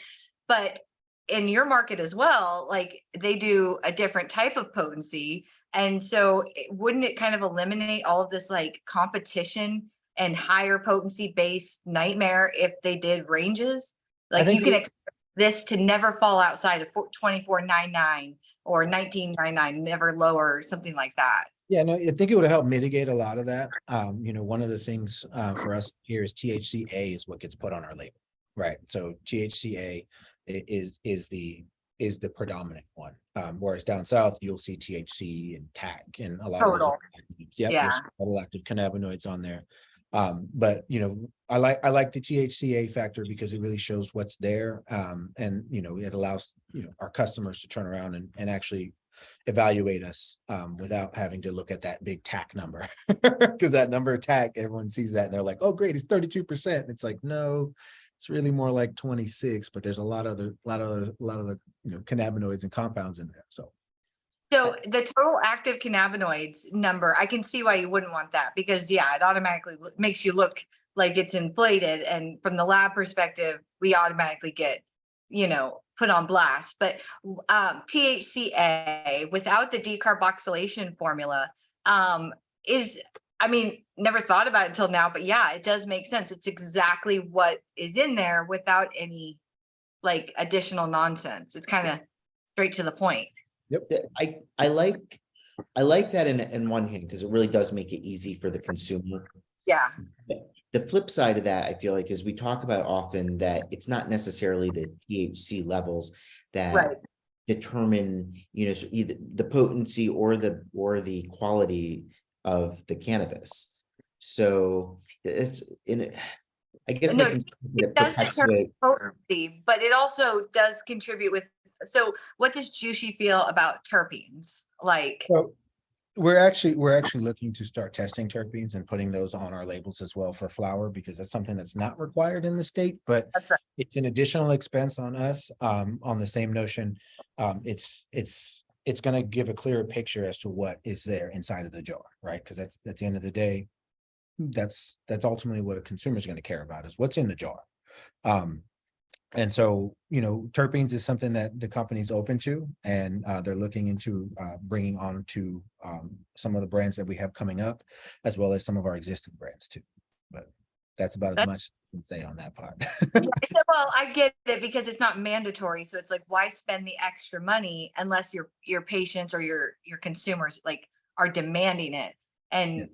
But in your market as well, like, they do a different type of potency. And so wouldn't it kind of eliminate all of this like competition and higher potency based nightmare if they did ranges? Like, you can expect this to never fall outside of 24.99 or 19.99, never lower, or something like that. Yeah, no, I think it would help mitigate a lot of that. One of the things for us here is THCA is what gets put on our label, right? So THCA is the predominant one. Whereas down south, you'll see THC and TAC and a lot of those. Yep, Yeah. there's total active cannabinoids on there. But I like the THCA factor because it really shows what's there. And it allows our customers to turn around and actually evaluate us without having to look at that big TAC number. Because that number TAC, everyone sees that and they're like, oh great, it's 32%. It's like, no, it's really more like 26, but there's a lot of the cannabinoids and compounds in there. So the total active cannabinoids number, I can see why you wouldn't want that, because it automatically makes you look like it's inflated. And from the lab perspective, we automatically get, put on blast. But THCA without the decarboxylation formula never thought about it until now, but yeah, it does make sense. It's exactly what is in there without any like additional nonsense. It's kind of straight to the point. Yep. I like that in one hand, because it really does make it easy for the consumer. Yeah. The flip side of that, I feel like, is we talk about often that it's not necessarily the THC levels that determine, either the potency or the quality of the cannabis. So it's I guess it does determine potency, but it also does contribute with. So what does Jushi feel about terpenes? So we're actually looking to start testing terpenes and putting those on our labels as well for flower, because that's something that's not required in the state, but it's an additional expense on us. On the same notion, it's going to give a clearer picture as to what is there inside of the jar, right? Because that's, at the end of the day, that's ultimately what a consumer is going to care about, is what's in the jar. And so, terpenes is something that the company's open to, and they're looking into bringing on to some of the brands that we have coming up, as well as some of our existing brands too. But that's about as much as I can say on that part. So, well, I get it, because it's not mandatory. So it's like, why spend the extra money unless your patients or your consumers are demanding it? And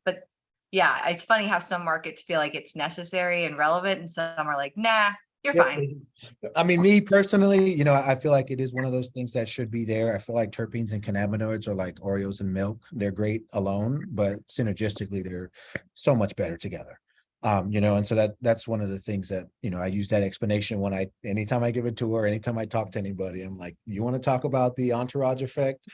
but yeah, it's funny how some markets feel like it's necessary and relevant, and some are like, nah, you're fine. I mean, me personally, I feel like it is one of those things that should be there. I feel like terpenes and cannabinoids are like Oreos and milk. They're great alone, but synergistically, they're so much better together. And so that's one of the things that, I use that explanation anytime I give a tour, anytime I talk to anybody, I'm like, you want to talk about the entourage effect?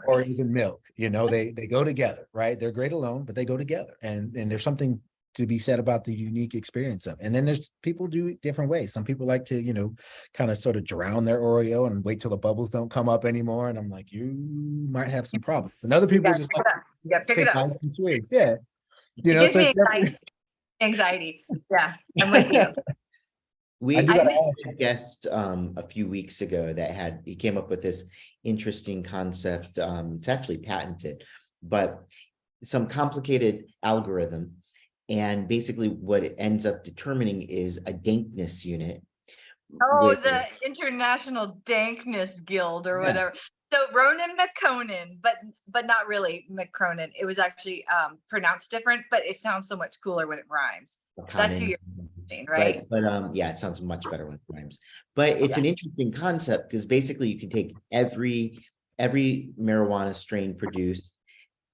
Oreos and milk, they go together, right? They're great alone, but they go together. And there's something to be said about the unique experience of it. And then there's people do it different ways. Some people like to, kind of sort of drown their Oreo and wait till the bubbles don't come up anymore. And I'm like, you might have some problems. And other people just pick it up. nice and sweet. Yeah. It gives So me anxiety. Anxiety. Yeah, I'm with you. We I do had gotta a guest a few weeks ago that he came up with this interesting concept. It's actually patented, but some complicated algorithm. And basically what it ends up determining is a dankness unit. Oh, With, the International Dankness Guild or Yeah. whatever. So Ronan McConan, but not really McCronan. It was actually pronounced different, but it sounds so much cooler when it rhymes. That's who you're saying, right? But yeah, it sounds much better when it rhymes. But it's an interesting concept because basically you can take every marijuana strain produced,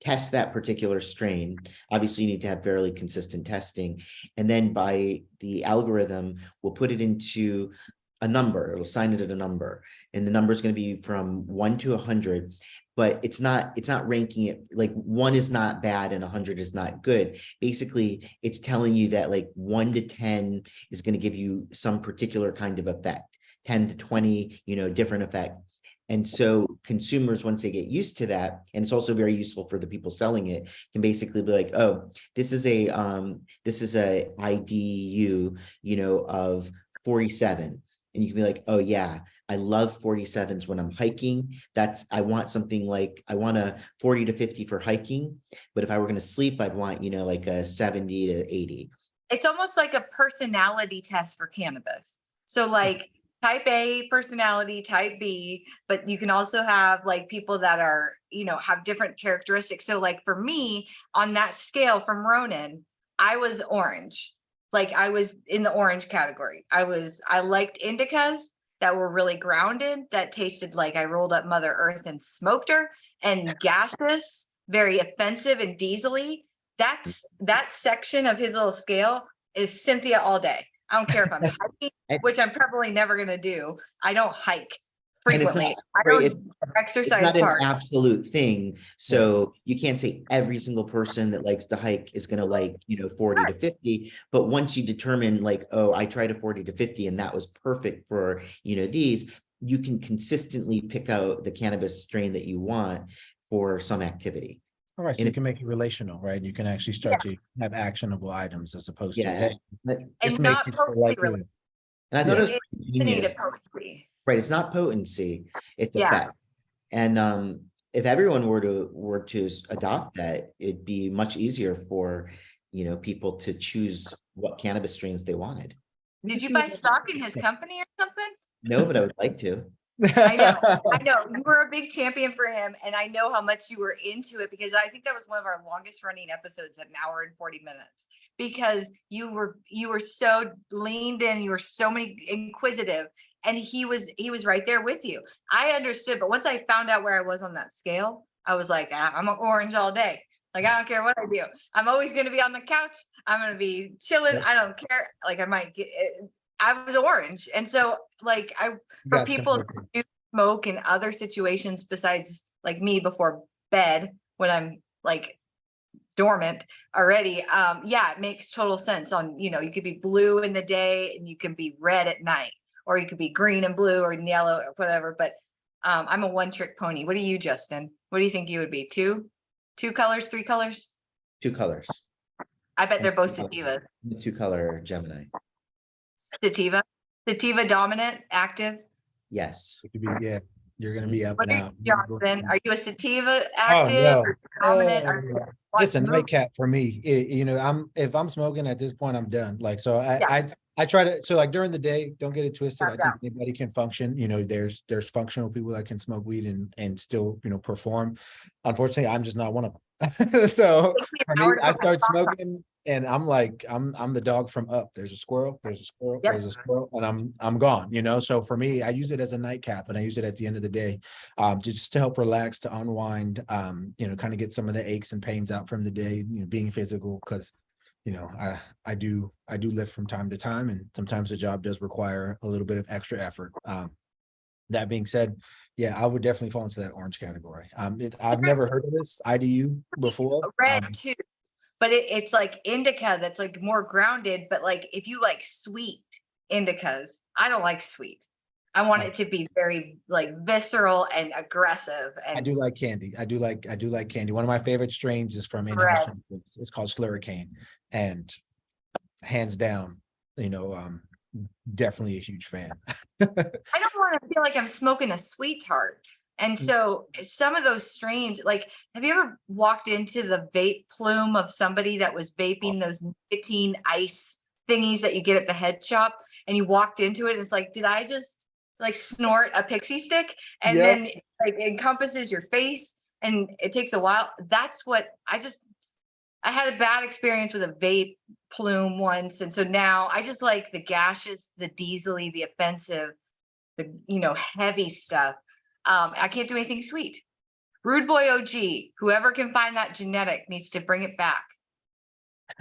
test that particular strain. Obviously, you need to have fairly consistent testing. And then by the algorithm, we'll put it into a number. It'll assign it at a number. And the number is going to be from 1 to 100. But it's not ranking it like 1 is not bad and 100 is not good. Basically, it's telling you that like 1 to 10 is going to give you some particular kind of effect. 10 to 20, different effect. And so consumers, once they get used to that, and it's also very useful for the people selling it, can basically be like, oh, this is a IDU, of 47. And you can be like, oh yeah, I love 47s when I'm hiking. I want something like, I want a 40 to 50 for hiking. But if I were going to sleep, I'd want, like a 70 to 80. It's almost like a personality test for cannabis. So like type A personality, type B, but you can also have like people that are, have different characteristics. So like for me on that scale from Ronan, I was orange. Like I was in the orange category. I liked indicas that were really grounded, that tasted like I rolled up Mother Earth and smoked her, and gaseous, very offensive and diesely. That section of his little scale is Cynthia all day. I don't care if I'm hiking, which I'm probably never going to do. I don't hike frequently. I don't exercise. It's not an absolute thing. So you can't say every single person that likes to hike is going to like, 40 to 50. But once you determine like, oh, I tried a 40 to 50 and that was perfect for, these, you can consistently pick out the cannabis strain that you want for some activity. All right, so you can make it relational, right? You can actually start to have actionable items as opposed to, hey, this makes it like this. And I thought it was genius. Right, it's not potency, it's effect. And if everyone were to adopt that, it'd be much easier for people to choose what cannabis strains they wanted. Did you buy stock in his company or something? No, but I would like to. I know you were a big champion for him, and I know how much you were into it, because I think that was one of our longest running episodes at 1 hour and 40 minutes, because you were so leaned in, you were so inquisitive, and he was right there with you. I understood, but once I found out where I was on that scale, I was like, I'm an orange all day. Like, I don't care what I do. I'm always going to be on the couch. I'm going to be chilling. I don't care. Like, I might get I was orange. And so like for people to do smoke in other situations besides like me before bed when I'm like dormant already, it makes total sense. On, you could be blue in the day and you can be red at night, or you could be green and blue or yellow or whatever. But I'm a one-trick pony. What are you, Justin? What do you think you would be? Two colors, 3 colors? 2 colors. I bet they're both sativas. 2-color Gemini. Sativa dominant, active. Yes. It could be, you're gonna be up and out. Jonathan, are you a sativa active or dominant? It's a nightcap for me. If I'm smoking at this point, I'm done. Like, so I try to, so like during the day, don't get it twisted. I think anybody can function. There's functional people that can smoke weed and still, perform. Unfortunately, I'm just not one of them. So for me, I start smoking and I'm like, I'm the dog from Up. There's a squirrel, there's a squirrel, and I'm gone, So for me, I use it as a nightcap, and I use it at the end of the day, just to help relax, to unwind, kind of get some of the aches and pains out from the day, being physical, because I do lift from time to time, and sometimes the job does require a little bit of extra effort. That being said, I would definitely fall into that orange category. I've never heard of this IDU before. Red too, but it's like indica that's like more grounded. But like if you like sweet indicas, I don't like sweet. I want it to be very like visceral and aggressive. And I do like candy. I do like candy. One of my favorite strains is from Right. It's called Slurricane, and hands down, definitely a huge fan. I don't want to feel like I'm smoking a sweet tart. And so some of those strains, like, have you ever walked into the vape plume of somebody that was vaping those nicotine ice thingies that you get at the head shop, and you walked into it and it's like, did I just like snort a pixie stick? And Yep. then like encompasses your face and it takes a while. That's what I had a bad experience with a vape plume once. And so now I just like the gaseous, the diesely, the offensive, the heavy stuff. I can't do anything sweet. Rude Boy OG, whoever can find that genetic needs to bring it back.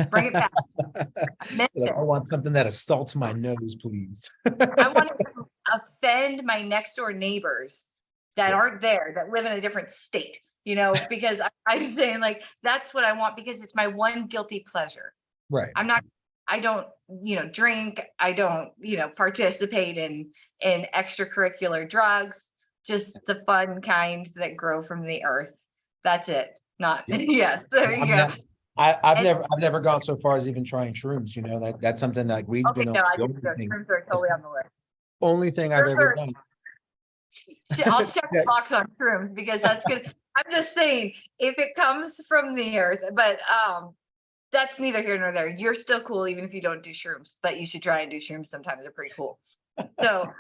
Bring it back. I want something that assaults my nose, please. I want to offend my next door neighbors that aren't there, that live in a different state, because I'm saying like, that's what I want, because it's my one guilty pleasure. Right. I don't, drink. I don't, participate in extracurricular drugs, just the fun kind that grow from the earth. That's it. Not, yes, there you go. I've never gone so far as even trying shrooms, that's something like weed's Okay, been no, I the just only thing, shrooms are totally on the list. only thing I've ever done. I'll check the box on shrooms because that's good. I'm just saying, if it comes from the earth, but that's neither here nor there. You're still cool even if you don't do shrooms, but you should try and do shrooms sometimes. They're pretty cool. So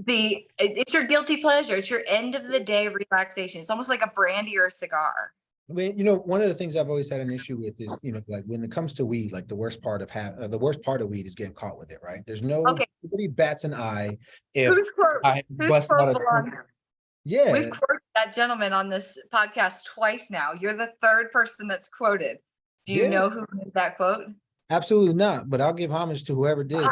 it's your guilty pleasure. It's your end of the day relaxation. It's almost like a brandy or a cigar. I mean, one of the things I've always had an issue with is, like when it comes to weed, like the worst part of weed is getting caught with it, right? There's nobody bats an eye if I bust out yeah. We've quoted that gentleman on this podcast twice now. You're the third person that's quoted. Do you know who made that quote? Absolutely not, but I'll give homage to whoever did.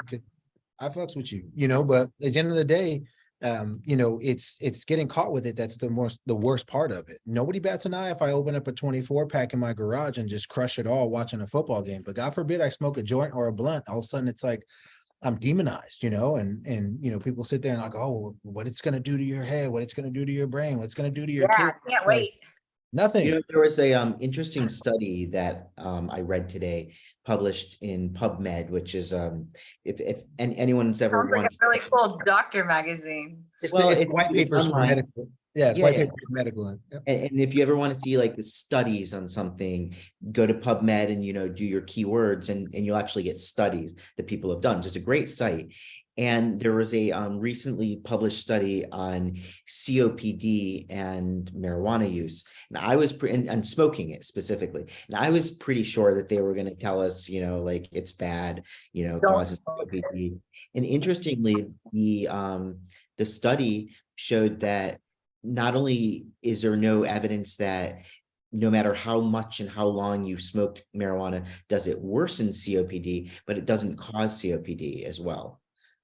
I fucks with you, but at the end of the day, it's getting caught with it. That's the worst part of it. Nobody bats an eye if I open up a 24 pack in my garage and just crush it all watching a football game. But God forbid I smoke a joint or a blunt. All of a sudden it's like I'm demonized, and people sit there and like, oh, what it's gonna do to your head, what it's gonna do to your brain, what it's gonna do to your kid. I can't wait. Nothing. There was a interesting study that I read today, published in PubMed, which is if anyone's ever Sounds like wanted, a really cool doctor magazine. It's it's white papers for online. medical. Yeah, it's white papers for medical. Yep. And if you ever want to see like the studies on something, go to PubMed and do your keywords and you'll actually get studies that people have done. So it's a great site. And there was a recently published study on COPD and marijuana use. And I was and smoking it specifically. And I was pretty sure that they were going to tell us, like it's bad, causes COPD. And interestingly, the study showed that not only is there no evidence that no matter how much and how long you've smoked marijuana, does it worsen COPD, but it doesn't cause COPD as well.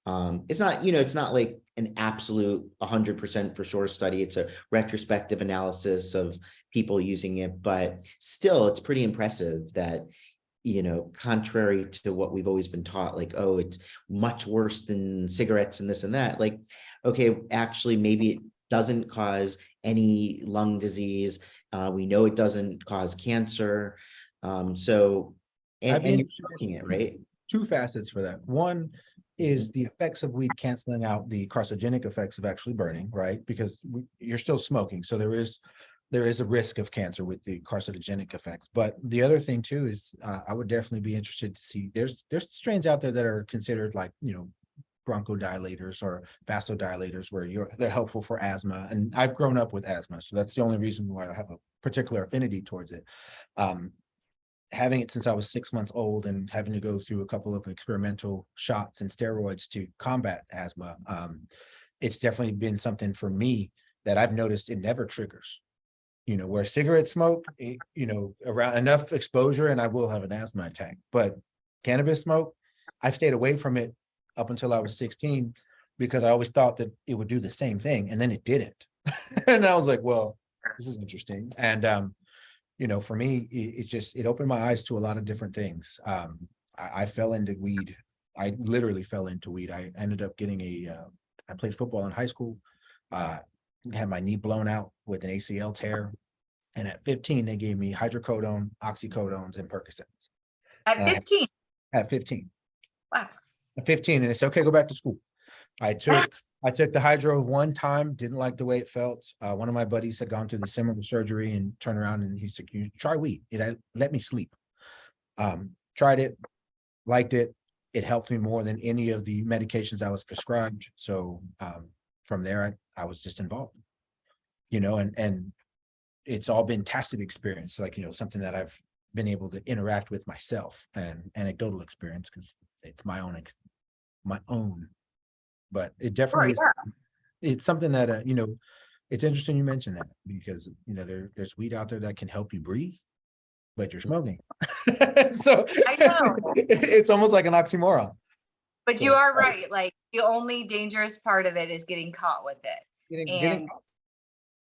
It's not, it's not like an absolute 100% for sure study. It's a retrospective analysis of people using it, but still it's pretty impressive that, contrary to what we've always been taught, like, oh, it's much worse than cigarettes and this and that. Like, okay, actually, maybe it doesn't cause any lung disease. We know it doesn't cause cancer. And you're smoking it, right? Two facets for that. One is the effects of weed canceling out the carcinogenic effects of actually burning, right? Because you're still smoking. So there is a risk of cancer with the carcinogenic effects. But the other thing too is I would definitely be interested to see, there's strains out there that are considered like, bronchodilators or vasodilators where they're helpful for asthma. And I've grown up with asthma. So that's the only reason why I have a particular affinity towards it. Having it since I was 6 months old and having to go through a couple of experimental shots and steroids to combat asthma, it's definitely been something for me that I've noticed it never triggers. Where cigarette smoke, around enough exposure and I will have an asthma attack. But cannabis smoke, I've stayed away from it up until I was 16 because I always thought that it would do the same thing, and then it didn't. And I was like, well, this is interesting. And for me, it opened my eyes to a lot of different things. I fell into weed. I literally fell into weed. I ended up getting I played football in high school, had my knee blown out with an ACL tear. And at 15, they gave me hydrocodone, oxycodones, and Percocets. At 15? At 15. Wow. 15, and they said, okay, go back to school. I took the hydro one time, didn't like the way it felt. One of my buddies had gone through the similar surgery and turned around and he said, you try weed. It let me sleep. Tried it, liked it. It helped me more than any of the medications I was prescribed. So from there, I was just involved, and it's all been tacit experience, like, something that I've been able to interact with myself, and anecdotal experience because it's my own, but it definitely, it's something that, it's interesting you mentioned that because, there's weed out there that can help you breathe, but you're smoking. So I know. It's almost like an oxymoron. But you are right. Like the only dangerous part of it is getting caught with it. And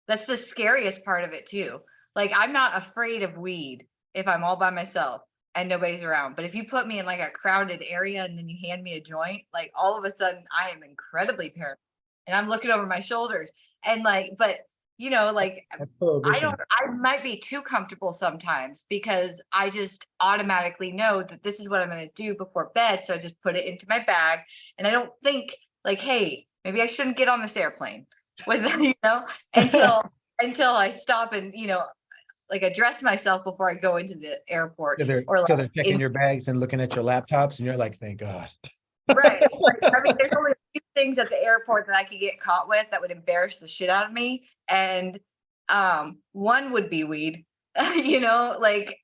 that's the scariest part of it too. Like I'm not afraid of weed if I'm all by myself and nobody's around. But if you put me in like a crowded area and then you hand me a joint, like all of a sudden I am incredibly paranoid and I'm looking over my shoulders and like, but like I might be too comfortable sometimes because I just automatically know that this is what I'm going to do before bed. So I just put it into my bag and I don't think like, hey, maybe I shouldn't get on this airplane with, until I stop and, like address myself before I go into the airport. Or they're checking your bags and looking at your laptops and you're like, thank God. Right. I mean, there's only a few things at the airport that I could get caught with that would embarrass the shit out of me. And one would be weed, like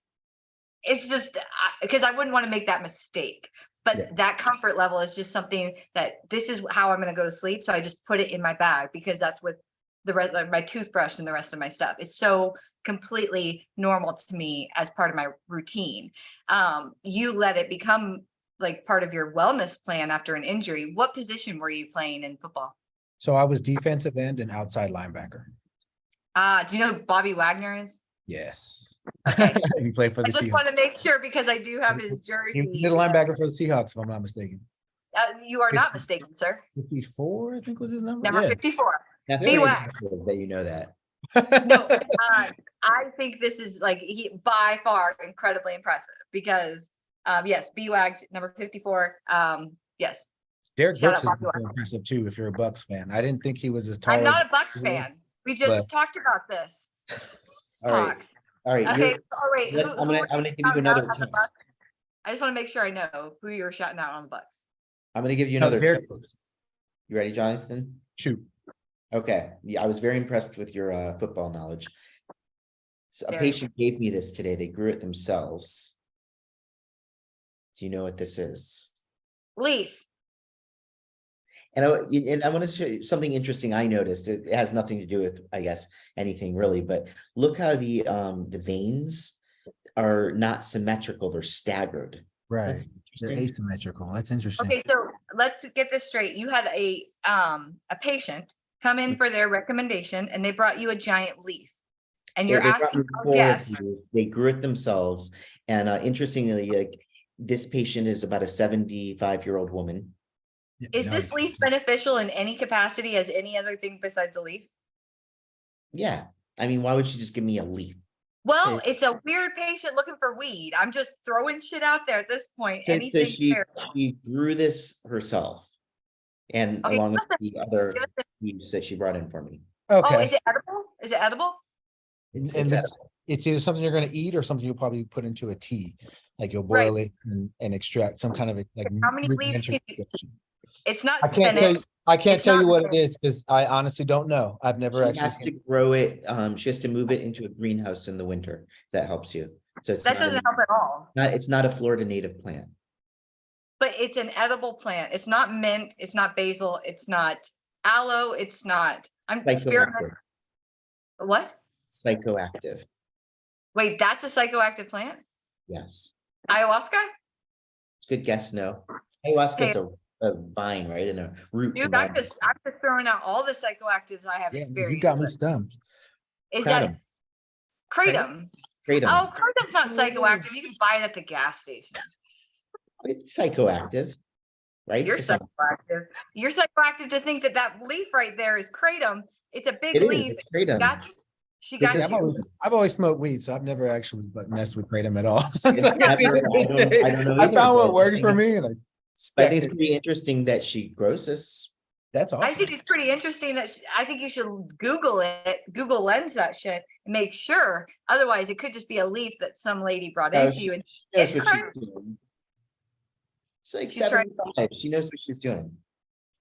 it's just because I wouldn't want to make that mistake. But that comfort level is just something that this is how I'm going to go to sleep. So I just put it in my bag because that's with the rest of my toothbrush and the rest of my stuff. It's so completely normal to me as part of my routine. You let it become like part of your wellness plan after an injury. What position were you playing in football? So I was defensive end and outside linebacker. Do you know who Bobby Wagner is? Yes. Okay. He played for the I just Seahawks. want to make sure because I do have his jersey. He did a linebacker for the Seahawks, if I'm not mistaken. You are not mistaken, sir. 54, I think was his number. Number 54. That's Be very wax. impressive that you know that. No, I think this is like he by far incredibly impressive because yes, B-Wags number 54. Yes. Derek Shout Brooks is out Bobby Wagner. impressive too, if you're a Bucks fan. I didn't think he was as tall. I'm not as a Bucks fan. We just talked about this. All right. Talks. All right. Okay. Oh wait. I'm gonna give you another test. I just want to make sure I know who you're shouting out on the Bucks. I'm gonna give you another test. You ready, Jonathan? Shoot. Okay. Yeah, I was very impressed with your football knowledge. So a patient gave me this today. They grew it themselves. Do you know what this is? Leaf. And I want to show you something interesting I noticed. It has nothing to do with, I guess, anything really, but look how the veins are not symmetrical, they're staggered. Right. They're asymmetrical. That's interesting. Okay, so let's get this straight. You had a patient come in for their recommendation and they brought you a giant leaf. And you're asking they grew it themselves. And interestingly, this patient is about a 75-year-old woman. Is this leaf beneficial in any capacity as any other thing besides the leaf? Yeah. I mean, why would you just give me a leaf? Well, it's a weird patient looking for weed. I'm just throwing shit out there at this point. So she grew this herself. And along with the other leaves that she brought in for me. Okay. Oh, is it edible? Is it edible? It's either something you're going to eat or something you'll probably put into a tea. Like you'll boil it and extract some kind of like. How many leaves can you eat? It's not. I can't tell you what it is because I honestly don't know. I've never actually. Has to grow it. She has to move it into a greenhouse in the winter. That helps you. So that doesn't help at all. It's not a Florida native plant. But it's an edible plant. It's not mint. It's not basil. It's not aloe. It's not. I'm experimenting. What? Psychoactive. Wait, that's a psychoactive plant? Yes. Ayahuasca? Good guess. No. Ayahuasca is a vine, right? And a root. Dude, I'm just throwing out all the psychoactives I have experienced. You got me stumped. Is that kratom? Kratom. Oh, kratom's not psychoactive. You can buy it at the gas station. It's psychoactive, right? You're psychoactive. You're psychoactive to think that leaf right there is kratom. It's a big leaf. It's kratom. She got you. I've always smoked weed, so I've never actually messed with kratom at all. I don't know. I found what worked for me, and I think it's pretty interesting that she grows this. That's awesome. I think it's pretty interesting that I think you should Google it, Google Lens that shit, and make sure. Otherwise, it could just be a leaf that some lady brought into you. And She knows it's what crazy. she's doing. She's like She's trying- 75. She knows what she's doing.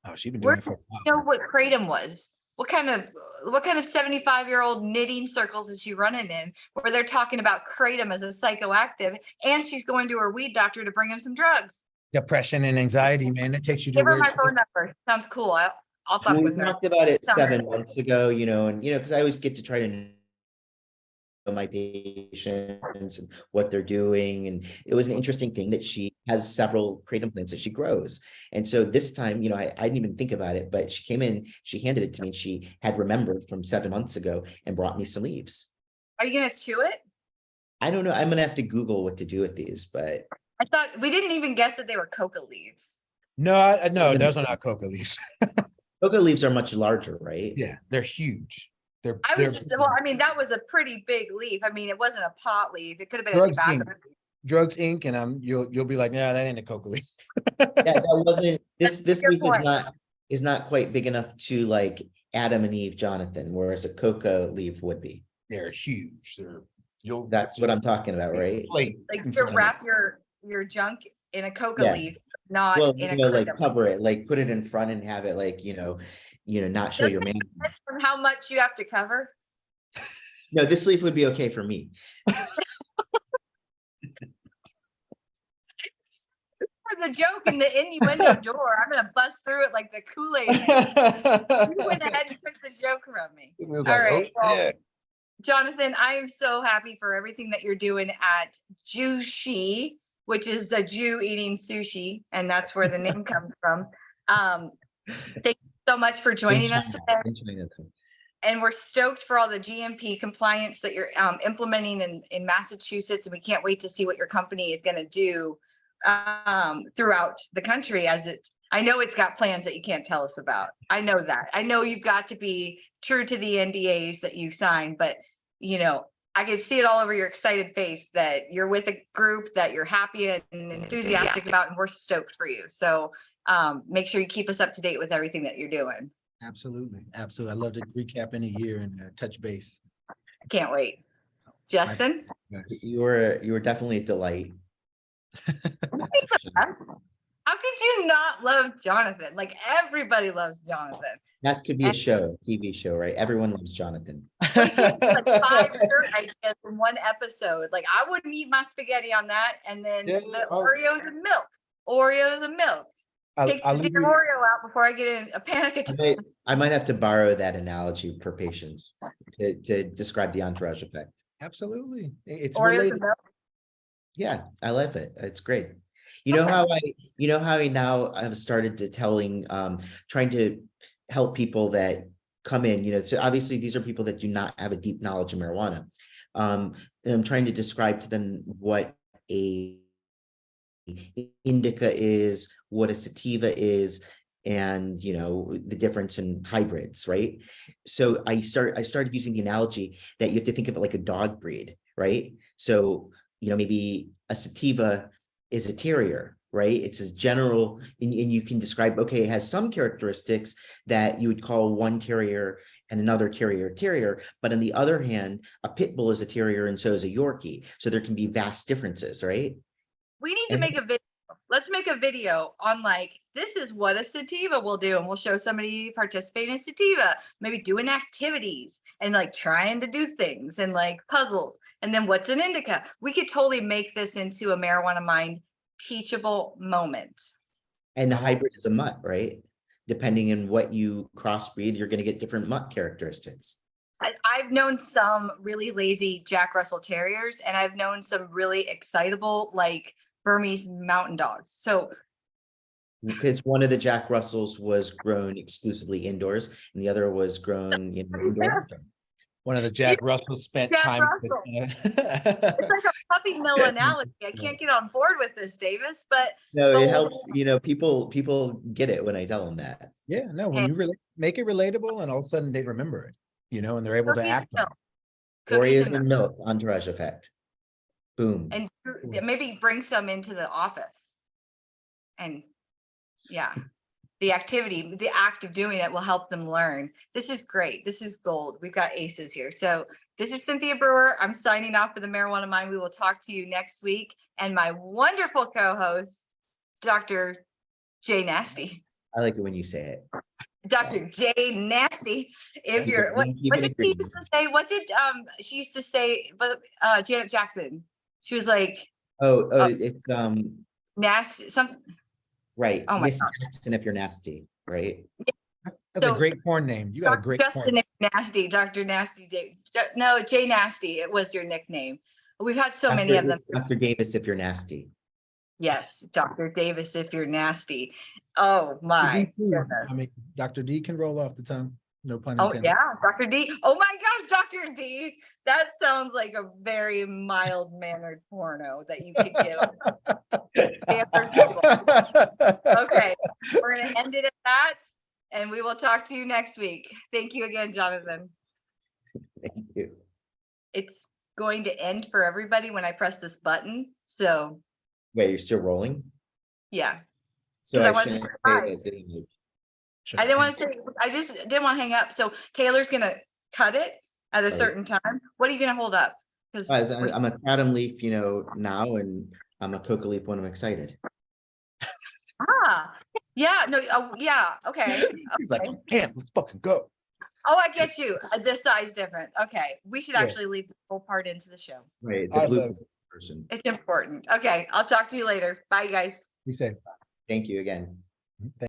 Oh, she's been Where doing it for a do you know while. what kratom was? What kind of 75-year-old knitting circles is she running in where they're talking about kratom as a psychoactive, and she's going to her weed doctor to bring him some drugs? Depression and anxiety, man, it takes you to Give her weird my phone number. Sounds cool. I'll fuck We with her. talked about it Sounds 7 good. months ago, and because I always get to try to know my patients and what they're doing. And it was an interesting thing that she has several kratom plants that she grows. And so this time, I didn't even think about it, but she came in, she handed it to me, and she had remembered from 7 months ago and brought me some leaves. Are you gonna chew it? I don't know. I'm gonna have to Google what to do with these, but I thought we didn't even guess that they were coca leaves. No, no, those are not coca leaves. coca leaves are much larger, right? Yeah, they're huge. They're I mean, that was a pretty big leaf. I mean, it wasn't a pot leaf. It could have been a Drugs tobacco. Inc. Drugs Inc. And you'll be like, nah, that ain't a coca leaf. Yeah, that wasn't this Good leaf point. is not quite big enough to like Adam and Eve Jonathan, whereas a coca leaf would be. They're huge. That's what I'm talking about, right? Plate Like in to front of wrap your junk in a coca Yeah. leaf, not Well, in a like kratom. cover it, like put it in front and have it like, not show your man. Depends on how much you have to cover. No, this leaf would be okay for me. For the joke and the innuendo door, I'm gonna bust through it like the Kool-Aid man. it. You went ahead and took the joke from me. was All like, right, oh, well, yeah. Jonathan, I am so happy for everything that you're doing at Jushi, which is a Jew eating sushi, and that's where the name comes from. Thank you so much for joining us today. And we're stoked for all the GMP compliance that you're implementing in Massachusetts, and we can't wait to see what your company is going to do throughout the country. I know it's got plans that you can't tell us about. I know that. I know you've got to be true to the NDAs that you signed, but I can see it all over your excited face that you're with a group that you're happy and enthusiastic about, and we're stoked for you. So make sure you keep us up to date with everything that you're doing. Absolutely. Absolutely. I love to recap in a year and touch base. Can't wait. Justin? You were definitely a delight. How could you not love Jonathan? Like everybody loves Jonathan. That could be a show, a TV show, right? Everyone loves Jonathan. Like 5 shirt ideas in one episode. Like I wouldn't eat my spaghetti on that. And then the Oreos and milk. Oreos and milk. Take the damn Oreo out before I get in a panic attack. I might have to borrow that analogy for patients to describe the entourage effect. Absolutely. It's Oreos related. and milk. Yeah, I love it. It's great. You know how I now have started to trying to help people that come in, so obviously these are people that do not have a deep knowledge of marijuana. And I'm trying to describe to them what a indica is, what a sativa is, and the difference in hybrids, right? So I started using the analogy that you have to think of it like a dog breed, right? So maybe a sativa is a terrier, right? It's a general, and you can describe, okay, it has some characteristics that you would call one terrier and another terrier, but on the other hand, a pit bull is a terrier and so is a Yorkie. So there can be vast differences, right? We need to make a video. Let's make a video on this is what a sativa will do. And we'll show somebody participating in sativa, maybe doing activities and trying to do things and puzzles. And then what's an indica? We could totally make this into a Marijuana Mind teachable moment. And the hybrid is a mutt, right? Depending on what you crossbreed, you're going to get different mutt characteristics. I've known some really lazy Jack Russell Terriers, and I've known some really excitable Burmese mountain dogs. So because one of the Jack Russells was grown exclusively indoors and the other was grown indoor. One of the Jack Russells spent Jack time. Russell. It's like a puppy mill analogy. I can't get on board with this, Davis, but no, it helps. People get it when I tell them that. Yeah, no, when you make it relatable and all of a sudden they remember it, and they're able to act on it. Oreos and milk, entourage effect. Boom. And maybe bring some into the office and Yeah. The activity, the act of doing it will help them learn. This is great. This is gold. We've got aces here. So this is Cynthia Brewer. I'm signing off for the Marijuana Mind. We will talk to you next week. And my wonderful co-host, Dr. J Nasty. I like it when you say it. Dr. J Nasty. If Keep you're it- what keep it did she green. used to say? What did she used to say? But Janet Jackson. She was like Oh, Uh, it's nasty. right. Oh my Miss Jackson if you're nasty, right? That's a So, great porn name. You got a Dr. great Justin porn. Nasty, Dr. Nasty. No, Jay Nasty. It was your nickname. We've had so many of them. It's Dr. Davis if you're nasty. Yes, Dr. Davis, if you're nasty. Oh my. I mean, Dr. D can roll off the tongue. No pun Oh intended. yeah, Dr. D. Oh my gosh, Dr. D. That sounds like a very mild mannered porno that you could give. Okay, we're gonna end it at that, and we will talk to you next week. Thank you again, Jonathan. Thank you. It's going to end for everybody when I press this button. So Wait, you're still rolling? yeah, So 'Cause I I wanted to shouldn't say say the image. I didn't want to say, I just didn't want to hang up. So Taylor's gonna cut it at a Right. certain time. What are you gonna hold up? Because I'm a kratom leaf, now, and I'm a coca leaf when I'm excited. yeah, no, oh, yeah, okay. He's like, Okay. damn, let's fucking go. Oh, I get you. This size different. Okay, we should Yeah. actually leave the whole part into the show. Right, I the blue love person. It's important. Okay, I'll talk to you later. Bye, guys. He said, Thank you again.